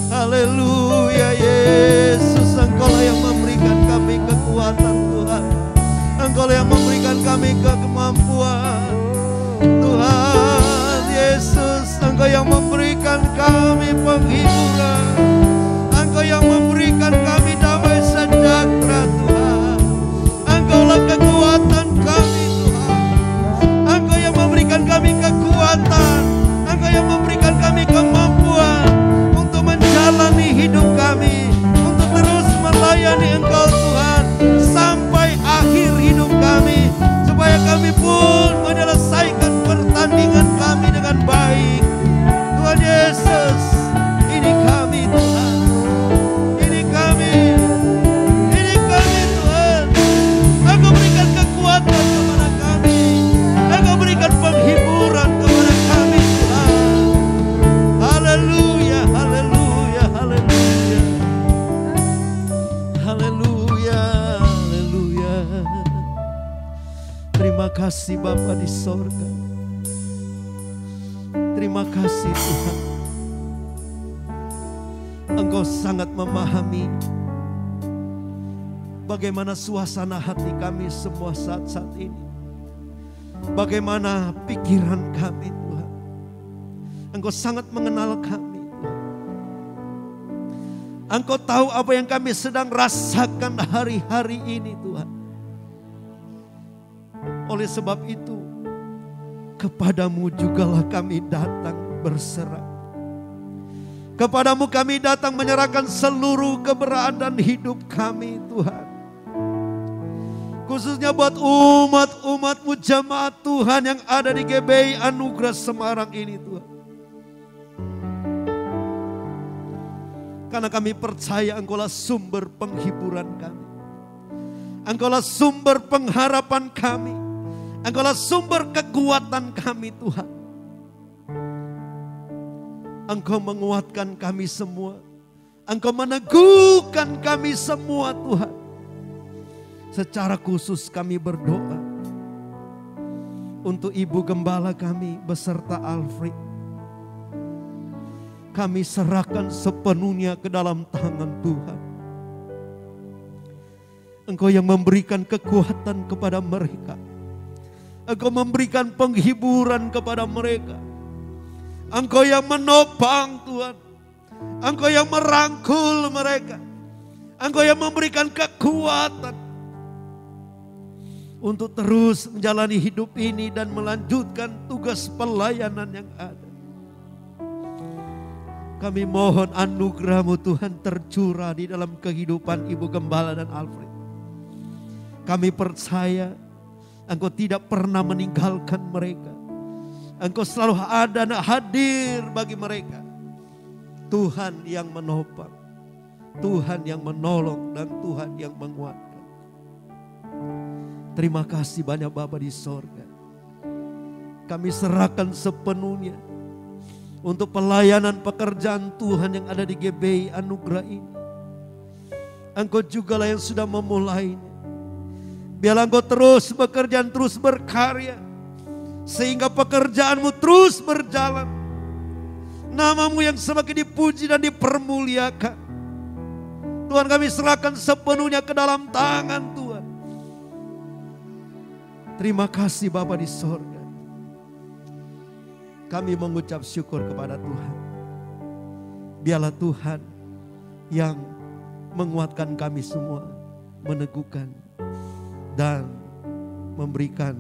Haleluya, Yesus, Engkau yang memberikan kami kekuatan, Tuhan. Engkau yang memberikan kami kemampuan, Tuhan Yesus. Engkau yang memberikan kami penghiburan, Engkau yang memberikan kami damai sejahtera, Tuhan. Engkaulah kekuatan kami, Tuhan. Engkau yang memberikan kami kekuatan, Engkau yang memberikan kami kemampuan untuk menjalani hidup kami, untuk terus melayani Engkau, Tuhan, sampai akhir hidup kami, supaya kami pun menyelesaikan pertandingan kami dengan baik. Tuhan Yesus, ini kami, Tuhan. Ini kami, Tuhan. Engkau berikan kekuatan kepada kami, Engkau berikan penghiburan kepada kami, Tuhan. Haleluya, haleluya, haleluya. Haleluya, haleluya. Terima kasih Bapa di sorga. Terima kasih Tuhan. Engkau sangat memahami bagaimana suasana hati kami semua saat-saat ini. Bagaimana pikiran kami, Tuhan. Engkau sangat mengenal kami, Tuhan. Engkau tahu apa yang kami sedang rasakan hari-hari ini, Tuhan. Oleh sebab itu, kepadamu jugalah kami datang berserah. Kepadamu kami datang menyerahkan seluruh keberadaan hidup kami, Tuhan. Khususnya buat umat-umatmu, jemaat Tuhan yang ada di GBI Anugerah Semarang ini, Tuhan. Karena kami percaya Engkaulah sumber penghiburan kami. Engkaulah sumber pengharapan kami. Engkaulah sumber kekuatan kami, Tuhan. Engkau menguatkan kami semua. Engkau meneguhkan kami semua, Tuhan. Secara khusus kami berdoa untuk Ibu Gembala kami beserta Alfred. Kami serahkan sepenuhnya ke dalam tangan Tuhan. Engkau yang memberikan kekuatan kepada mereka. Engkau memberikan penghiburan kepada mereka. Engkau yang menopang Tuhan. Engkau yang merangkul mereka. Engkau yang memberikan kekuatan untuk terus menjalani hidup ini dan melanjutkan tugas pelayanan yang ada. Kami mohon anugerah-Mu Tuhan tercurah di dalam kehidupan Ibu Gembala dan Alfred. Kami percaya Engkau tidak pernah meninggalkan mereka. Engkau selalu ada dan hadir bagi mereka. Tuhan yang menopang, Tuhan yang menolong, dan Tuhan yang menguatkan. Terima kasih banyak Bapa di sorga. Kami serahkan sepenuhnya untuk pelayanan pekerjaan Tuhan yang ada di GBI Anugerah ini. Engkau jugalah yang sudah memulainya. Biarlah Engkau terus bekerja, terus berkarya, sehingga pekerjaanmu terus berjalan. Nama-Mu yang semakin dipuji dan dipermuliakan. Tuhan, kami serahkan sepenuhnya ke dalam tangan Tuhan. Terima kasih Bapa di sorga. Kami mengucap syukur kepada Tuhan. Biarlah Tuhan yang menguatkan kami semua, meneguhkan dan memberikan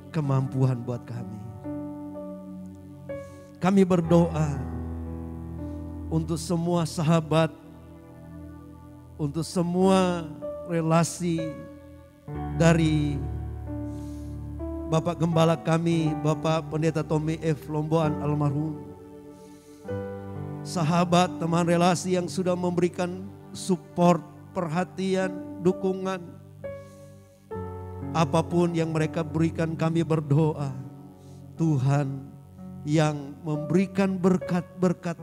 kemampuan buat kami. Kami berdoa untuk semua sahabat, untuk semua relasi dari Bapak Gembala kami, Bapak Pendeta Tommy F. Lomboan almarhum. Sahabat, teman relasi yang sudah memberikan support, perhatian, dukungan. Apapun yang mereka berikan, kami berdoa. Tuhan yang memberikan berkat-berkat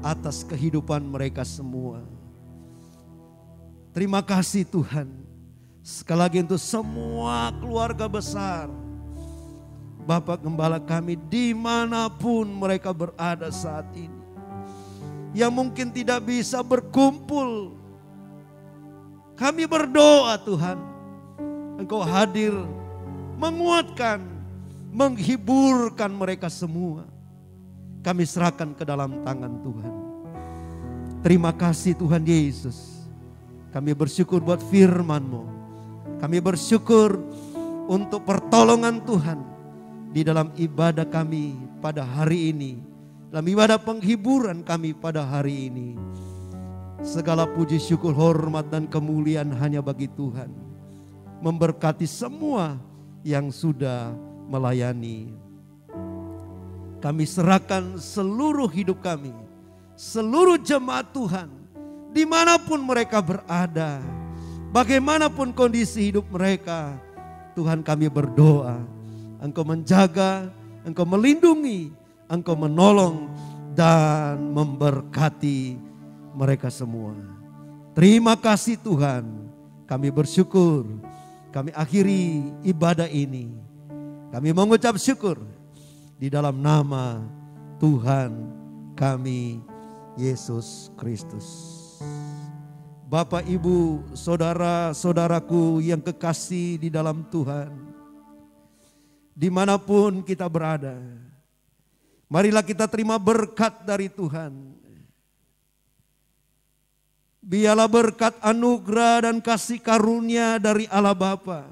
atas kehidupan mereka semua. Terima kasih Tuhan. Sekali lagi untuk semua keluarga besar Bapak Gembala kami dimanapun mereka berada saat ini, yang mungkin tidak bisa berkumpul. Kami berdoa Tuhan, Engkau hadir, menguatkan, menghiburkan mereka semua. Kami serahkan ke dalam tangan Tuhan. Terima kasih Tuhan Yesus. Kami bersyukur buat firman-Mu. Kami bersyukur untuk pertolongan Tuhan di dalam ibadah kami pada hari ini. Dalam ibadah penghiburan kami pada hari ini. Segala puji syukur, hormat dan kemuliaan hanya bagi Tuhan. Memberkati semua yang sudah melayani. Kami serahkan seluruh hidup kami, seluruh jemaat Tuhan, dimanapun mereka berada. Bagaimanapun kondisi hidup mereka, Tuhan kami berdoa, Engkau menjaga, Engkau melindungi, Engkau menolong dan memberkati mereka semua. Terima kasih Tuhan, kami bersyukur, kami akhiri ibadah ini. Kami mengucap syukur di dalam nama Tuhan kami, Yesus Kristus. Bapak, Ibu, saudara-saudaraku yang kekasih di dalam Tuhan, dimanapun kita berada, marilah kita terima berkat dari Tuhan. Biarlah berkat anugerah dan kasih karunia dari Allah Bapa,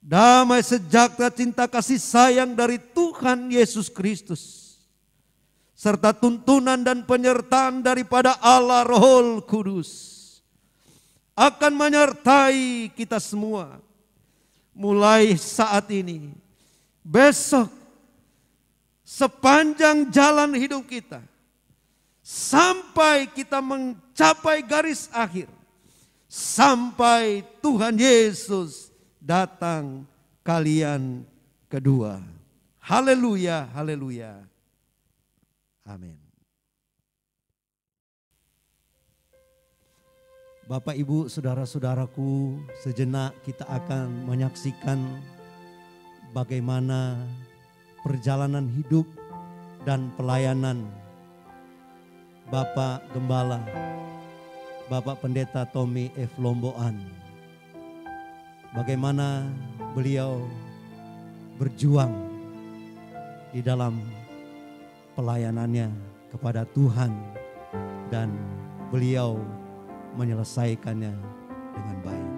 damai sejahtera, cinta kasih sayang dari Tuhan Yesus Kristus, serta tuntunan dan penyertaan daripada Allah Roh Kudus akan menyertai kita semua mulai saat ini, besok, sepanjang jalan hidup kita, sampai kita mencapai garis akhir, sampai Tuhan Yesus datang kalian kedua. Haleluya, haleluya. Amin. Bapak, Ibu, saudara-saudaraku, sejenak kita akan menyaksikan bagaimana perjalanan hidup dan pelayanan Bapak Gembala, Bapak Pendeta Tommy F. Lomboan bagaimana beliau berjuang di dalam pelayanannya kepada Tuhan dan beliau menyelesaikannya dengan baik.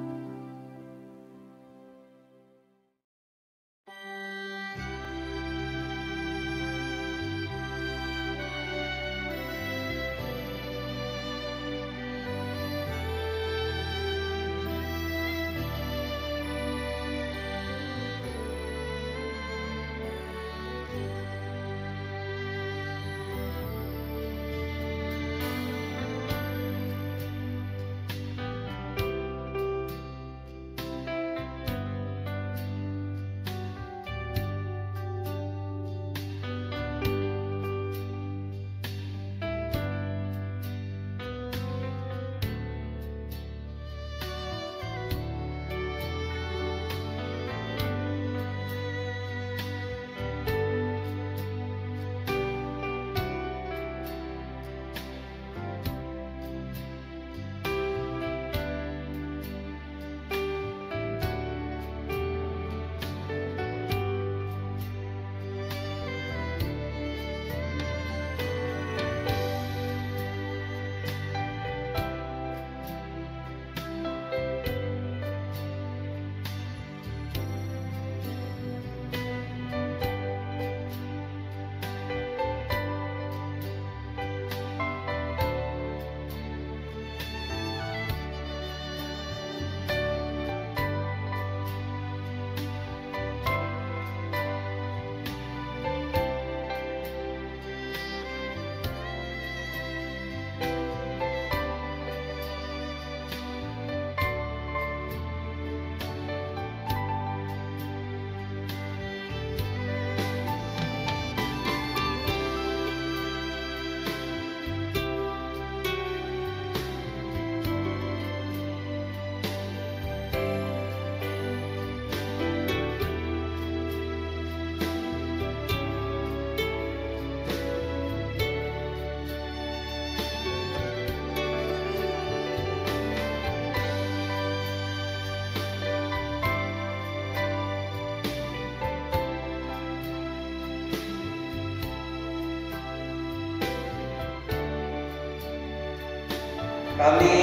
Kami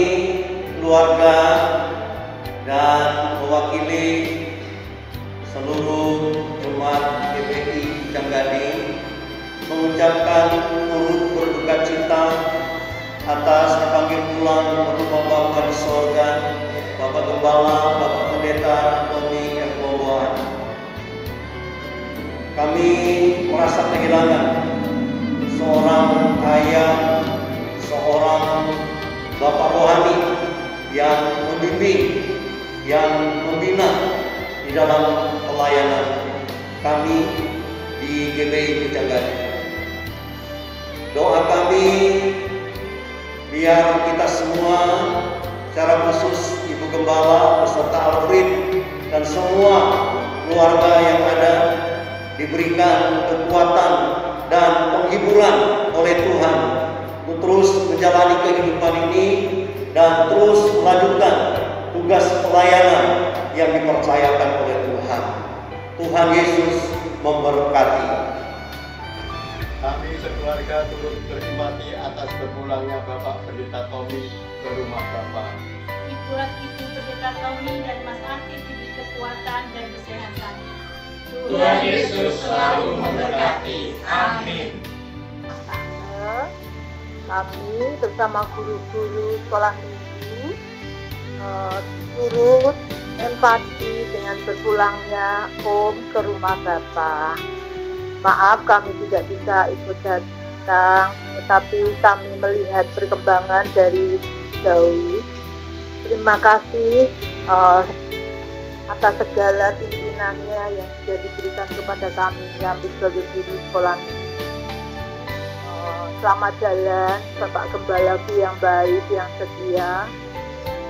keluarga dan mewakili seluruh jemaat GBI Canggading mengucapkan turut berduka cita atas dipanggil pulang mertua Bapa di sorga, Bapak Gembala, Bapak Pendeta Tony M. Boboan. Kami merasa kehilangan seorang ayah, seorang Bapak rohani yang membimbing, yang membina di dalam pelayanan kami di GBI Canggading. Doa kami biar kita semua, secara khusus Ibu Gembala beserta Alfred dan semua keluarga yang ada, diberikan kekuatan dan penghiburan oleh Tuhan untuk terus menjalani kehidupan ini dan terus melanjutkan tugas pelayanan yang dipercayakan oleh Tuhan. Tuhan Yesus memberkati. Kami sekeluarga turut berempati atas berpulangnya Bapak Pendeta Tommy ke rumah Bapak. Ibu Pendeta Tommy dan Mas Aktif diberi kekuatan dan kesehatan. Tuhan Yesus selalu memberkati. Amin. Kami bersama guru-guru sekolah minggu turut empati dengan berpulangnya Om ke rumah Bapak. Maaf kami tidak bisa ikut datang, tetapi kami melihat perkembangan dari jauh. Terima kasih atas segala pimpinannya yang sudah diberikan kepada kami sebagai guru sekolah minggu. Selamat jalan Bapak Gembalaku yang baik, yang setia.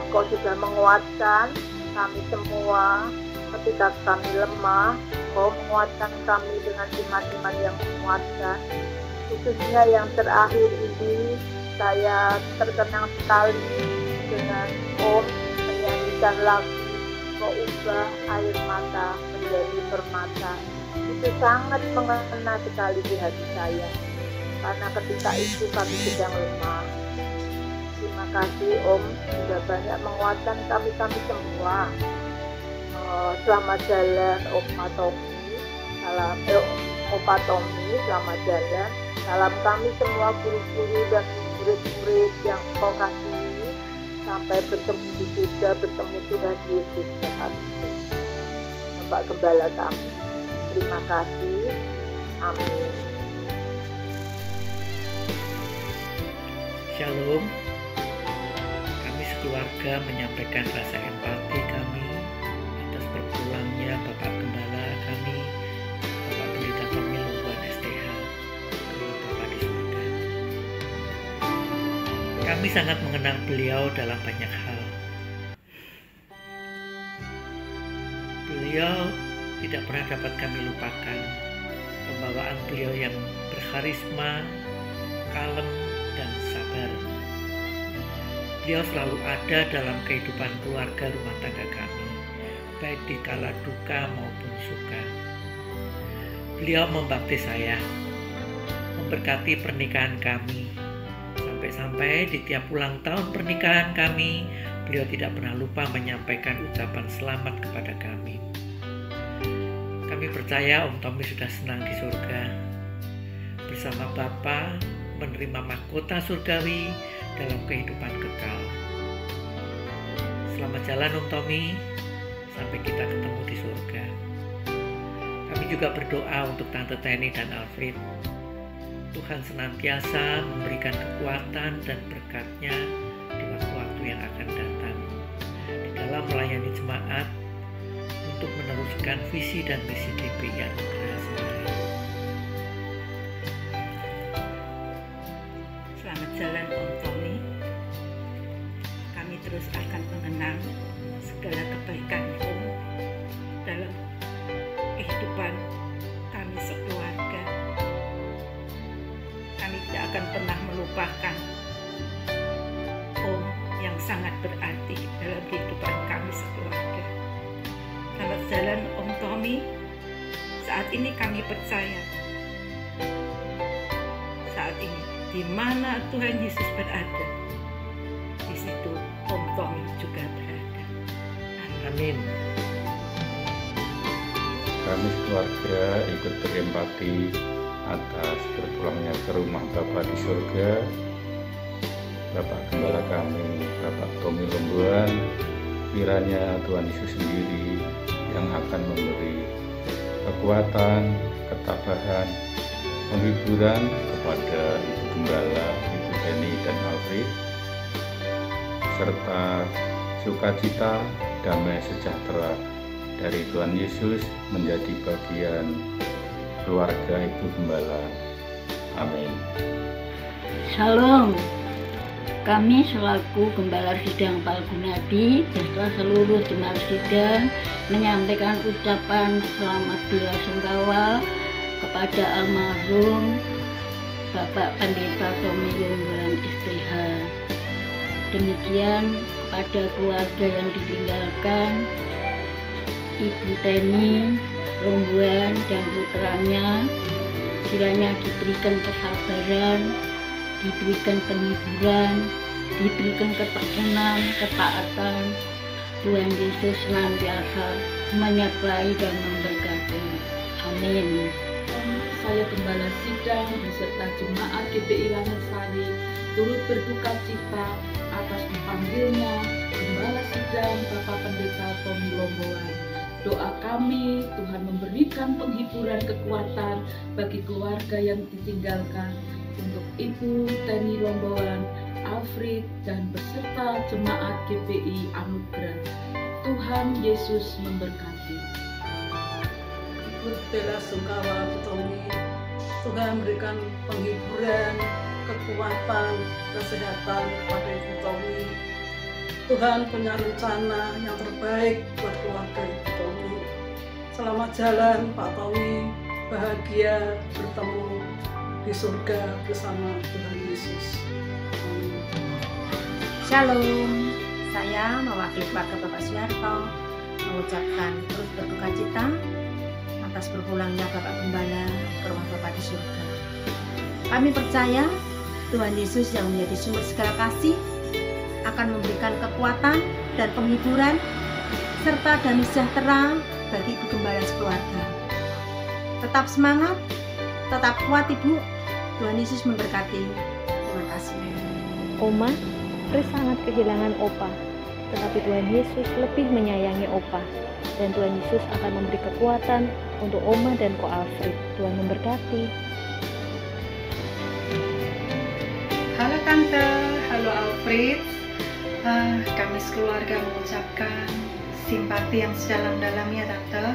Engkau sudah menguatkan kami semua ketika kami lemah. Engkau menguatkan kami dengan iman-iman yang menguatkan. Khususnya yang terakhir ini, saya terkenang sekali dengan Om menyanyikan lagu Engkau ubah air mata menjadi permata. Itu sangat mengena sekali di hati saya, karena ketika itu kami sedang lemah. Terima kasih Om, sudah banyak menguatkan kami semua. Selamat jalan Opa Tommy, salam Opa Tommy, selamat jalan. Salam kami semua guru-guru dan murid-murid yang Kau kasihi, sampai bertemu di surga, bertemu Tuhan Yesus kami. Bapak Gembala kami, terima kasih. Amin. Shalom. Kami sekeluarga menyampaikan rasa empati kami atas berpulangnya Bapak Gembala kami, Bapak Pendeta Tommy Lomboan STH, kepada Bapak di surga. Kami sangat mengenang beliau dalam banyak hal. Beliau tidak pernah dapat kami lupakan. Pembawaan beliau yang berkarisma, kalem, dan sabar. Beliau selalu ada dalam kehidupan keluarga rumah tangga kami, baik di kala duka maupun suka. Beliau membaptis saya, memberkati pernikahan kami. Sampai-sampai di tiap ulang tahun pernikahan kami, beliau tidak pernah lupa menyampaikan ucapan selamat kepada kami. Kami percaya Om Tommy sudah senang di surga. Bersama Bapa menerima mahkota surgawi dalam kehidupan kekal. Selamat jalan Om Tommy, sampai kita ketemu di surga. Kami juga berdoa untuk Tante Teni dan Alfred. Tuhan senantiasa memberikan kekuatan dan berkat-Nya di waktu-waktu yang akan datang di dalam melayani jemaat untuk meneruskan visi dan misi GPI Anugerah Semari. Selamat jalan Om Tommy. Kami terus akan mengenang segala kebaikan Om dalam kehidupan kami sekeluarga. Kami tidak akan pernah melupakan Om yang sangat berarti dalam kehidupan kami sekeluarga. Selamat jalan Om Tommy. Saat ini kami percaya, saat ini di mana Tuhan Yesus berada, di situ Om Tommy juga berada. Amin. Kami keluarga ikut berempati atas berpulangnya ke rumah Bapa di surga, Bapak Gembala kami, Bapak Tommy Lomboan. Kiranya Tuhan Yesus sendiri yang akan memberi kekuatan, ketabahan, penghiburan kepada Ibu Gembala, Ibu Teni dan Alfred, serta sukacita, damai sejahtera dari Tuhan Yesus menjadi bagian keluarga Ibu Gembala. Amin. Shalom. Kami selaku Gembala Sidang Palgunadi beserta seluruh jemaat sidang menyampaikan ucapan selamat belasungkawa kepada almarhum Bapak Pendeta Tommy Lomboan STH. Demikian kepada keluarga yang ditinggalkan, Ibu Teni Lomboan dan putranya, kiranya diberikan kesabaran, diberikan penghiburan, diberikan ketekunan, ketaatan. Tuhan Yesus senantiasa menyertai dan memberkati. Amin. Saya Gembala Sidang beserta jemaat GPI Lanusari turut berduka cita atas dipanggilnya Gembala Sidang Bapak Pendeta Tommy Lomboan. Doa kami, Tuhan memberikan penghiburan kekuatan bagi keluarga yang ditinggalkan, untuk Ibu Teni Lomboan, Alfred, dan beserta jemaat GPI Anugerah. Tuhan Yesus memberkati. Belasungkawa Tommy, Tuhan berikan penghiburan, kekuatan, kesehatan kepada Ibu Tommy. Tuhan punya rencana yang terbaik buat keluarga Ibu Tommy. Selamat jalan Pak Tommy, bahagia bertemu di surga bersama Tuhan Yesus. Shalom, saya mewakili keluarga Bapak Suharto mengucapkan turut berduka cita atas berpulangnya Bapak Gembala ke rumah Bapak di surga. Kami percaya Tuhan Yesus yang menjadi sumber segala kasih akan memberikan kekuatan dan penghiburan serta damai sejahtera bagi Ibu Gembala sekeluarga. Tetap semangat, tetap kuat Ibu. Tuhan Yesus memberkati. Terima kasih. Oma, Fris sangat kehilangan Opa, tetapi Tuhan Yesus lebih menyayangi Opa, dan Tuhan Yesus akan memberi kekuatan untuk Oma dan Ko Alfred. Tuhan memberkati. Halo Tante, halo Alfred. Kami sekeluarga mengucapkan simpati yang sedalam-dalamnya Tante.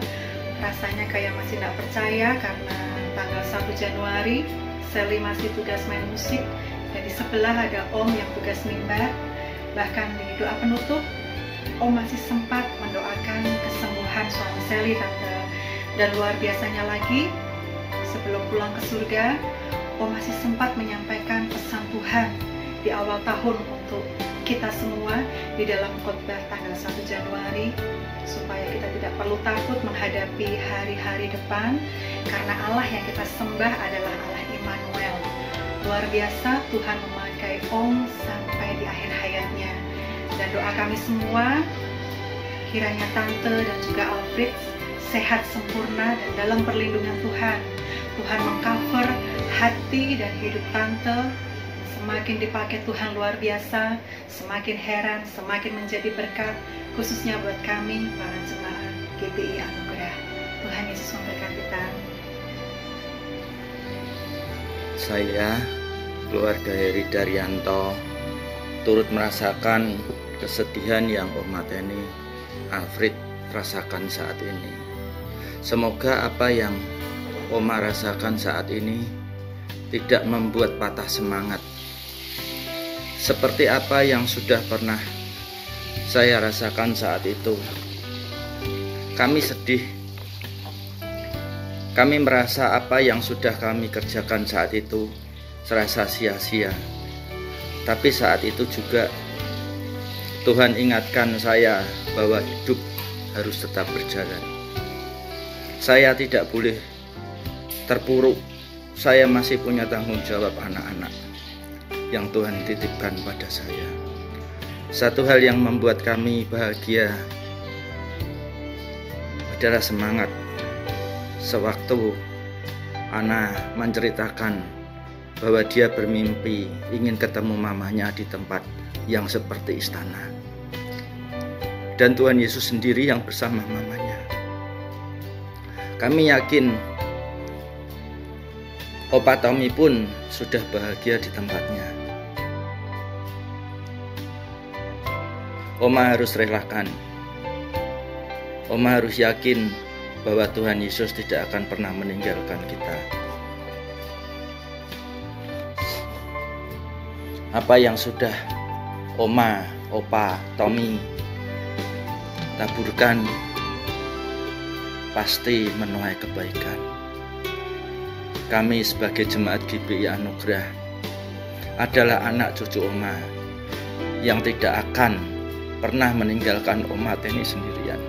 Rasanya kayak masih tidak percaya karena tanggal 1 Januari Sally masih tugas main musik, dan di sebelah ada Om yang tugas mimbar. Bahkan di doa penutup, Om masih sempat mendoakan kesembuhan suami Sally Tante. Dan luar biasanya lagi, sebelum pulang ke surga, Om masih sempat menyampaikan pesan Tuhan di awal tahun untuk kita semua di dalam khotbah tanggal 1 Januari, supaya kita tidak perlu takut menghadapi hari-hari depan, karena Allah yang kita sembah adalah Allah Immanuel. Luar biasa, Tuhan memakai Om sampai di akhir hayatnya. Dan doa kami semua, kiranya Tante dan juga Alfred sehat sempurna dan dalam perlindungan Tuhan. Tuhan mengcover hati dan hidup Tante. Semakin dipakai Tuhan luar biasa, semakin heran, semakin menjadi berkat, khususnya buat kami, para jemaat GBI Anugerah. Tuhan Yesus memberkati kita. Saya, keluarga Heri Daryanto, turut merasakan kesedihan yang Oma Teni Alfred rasakan saat ini. Semoga apa yang Oma rasakan saat ini tidak membuat patah semangat, seperti apa yang sudah pernah saya rasakan saat itu. Kami sedih. Kami merasa apa yang sudah kami kerjakan saat itu serasa sia-sia. Tapi saat itu juga Tuhan ingatkan saya bahwa hidup harus tetap berjalan. Saya tidak boleh terpuruk. Saya masih punya tanggung jawab anak-anak yang Tuhan titipkan pada saya. Satu hal yang membuat kami bahagia adalah semangat. Sewaktu Ana menceritakan bahwa dia bermimpi ingin ketemu mamanya di tempat yang seperti istana, dan Tuhan Yesus sendiri yang bersama mamanya. Kami yakin Opa Tommy pun sudah bahagia di tempatnya. Oma harus relakan. Oma harus yakin bahwa Tuhan Yesus tidak akan pernah meninggalkan kita. Apa yang sudah Oma, Opa, Tommy taburkan pasti menuai kebaikan. Kami sebagai jemaat GBI Anugerah adalah anak cucu Oma yang tidak akan pernah meninggalkan Oma Teni sendirian.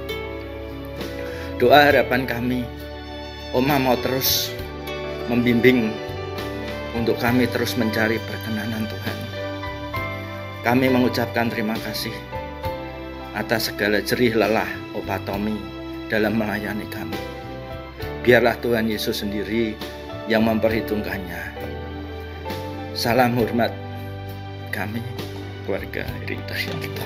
Doa harapan kami, Oma mau terus membimbing untuk kami terus mencari perkenanan Tuhan. Kami mengucapkan terima kasih atas segala jerih lelah Opa Tommy dalam melayani kami. Biarlah Tuhan Yesus sendiri yang memperhitungkannya. Salam hormat kami, keluarga Heri Daryanto.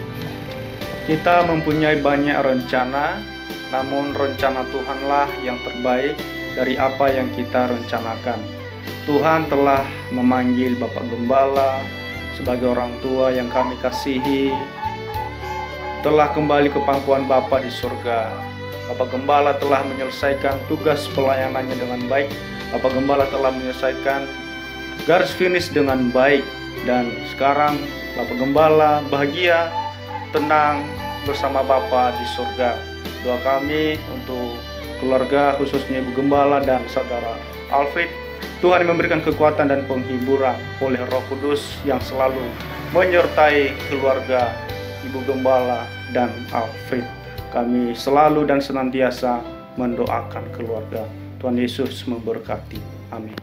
Kita mempunyai banyak rencana, namun rencana Tuhanlah yang terbaik dari apa yang kita rencanakan. Tuhan telah memanggil Bapak Gembala sebagai orang tua yang kami kasihi, telah kembali ke pangkuan Bapa di surga. Bapak Gembala telah menyelesaikan tugas pelayanannya dengan baik. Bapak Gembala telah menyelesaikan garis finish dengan baik, dan sekarang Bapak Gembala bahagia, tenang bersama Bapa di surga. Doa kami untuk keluarga, khususnya Ibu Gembala dan saudara Alfred, Tuhan memberikan kekuatan dan penghiburan oleh Roh Kudus yang selalu menyertai keluarga Ibu Gembala dan Alfred. Kami selalu dan senantiasa mendoakan keluarga. Tuhan Yesus memberkati. Amin.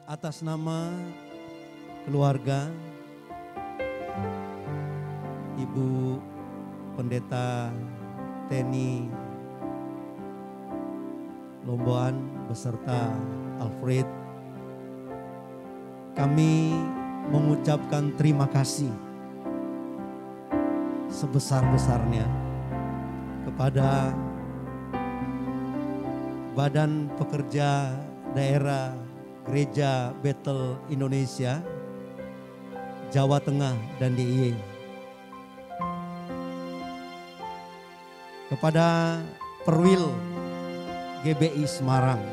Atas nama keluarga Ibu Pendeta Teni Lomboan beserta Alfred, kami mengucapkan terima kasih sebesar-besarnya kepada Badan Pekerja Daerah Gereja Bethel Indonesia, Jawa Tengah dan DIY. Kepada Perwil GBI Semarang.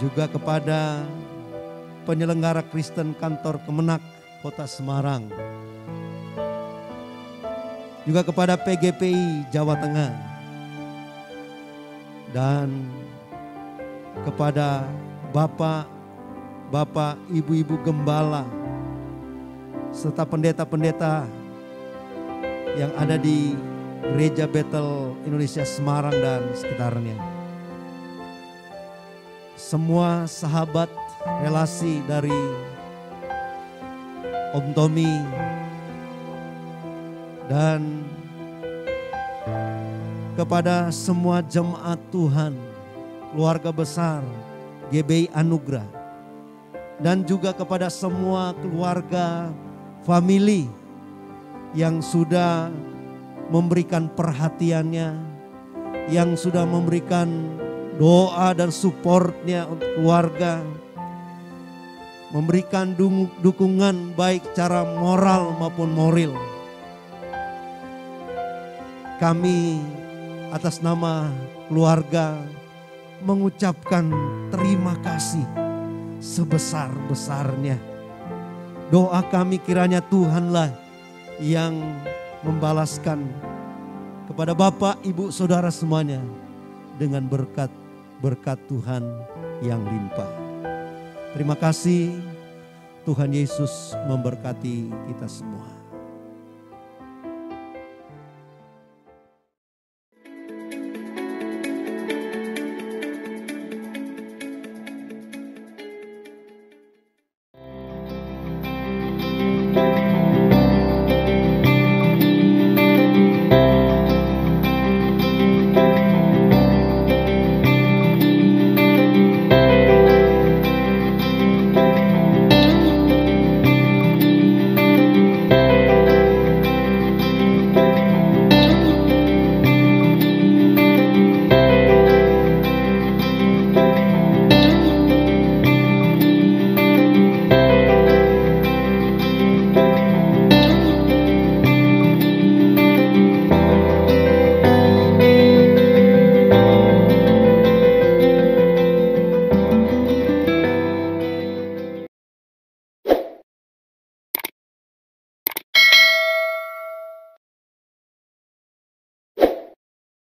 Juga kepada penyelenggara Kristen Kantor Kemenak Kota Semarang. Juga kepada PGPI Jawa Tengah. Dan kepada bapak, ibu-ibu gembala, serta pendeta-pendeta yang ada di Gereja Bethel Indonesia Semarang dan sekitarnya. Semua sahabat relasi dari Om Tommy dan kepada semua jemaat Tuhan, keluarga besar GBI Anugerah, dan juga kepada semua keluarga family yang sudah memberikan perhatiannya, yang sudah memberikan doa dan supportnya untuk keluarga, memberikan dukungan baik secara moral maupun moral. Kami atas nama keluarga mengucapkan terima kasih sebesar-besarnya. Doa kami kiranya Tuhanlah yang membalaskan kepada Bapak, Ibu, Saudara semuanya dengan berkat Tuhan yang limpah. Terima kasih, Tuhan Yesus memberkati kita semua.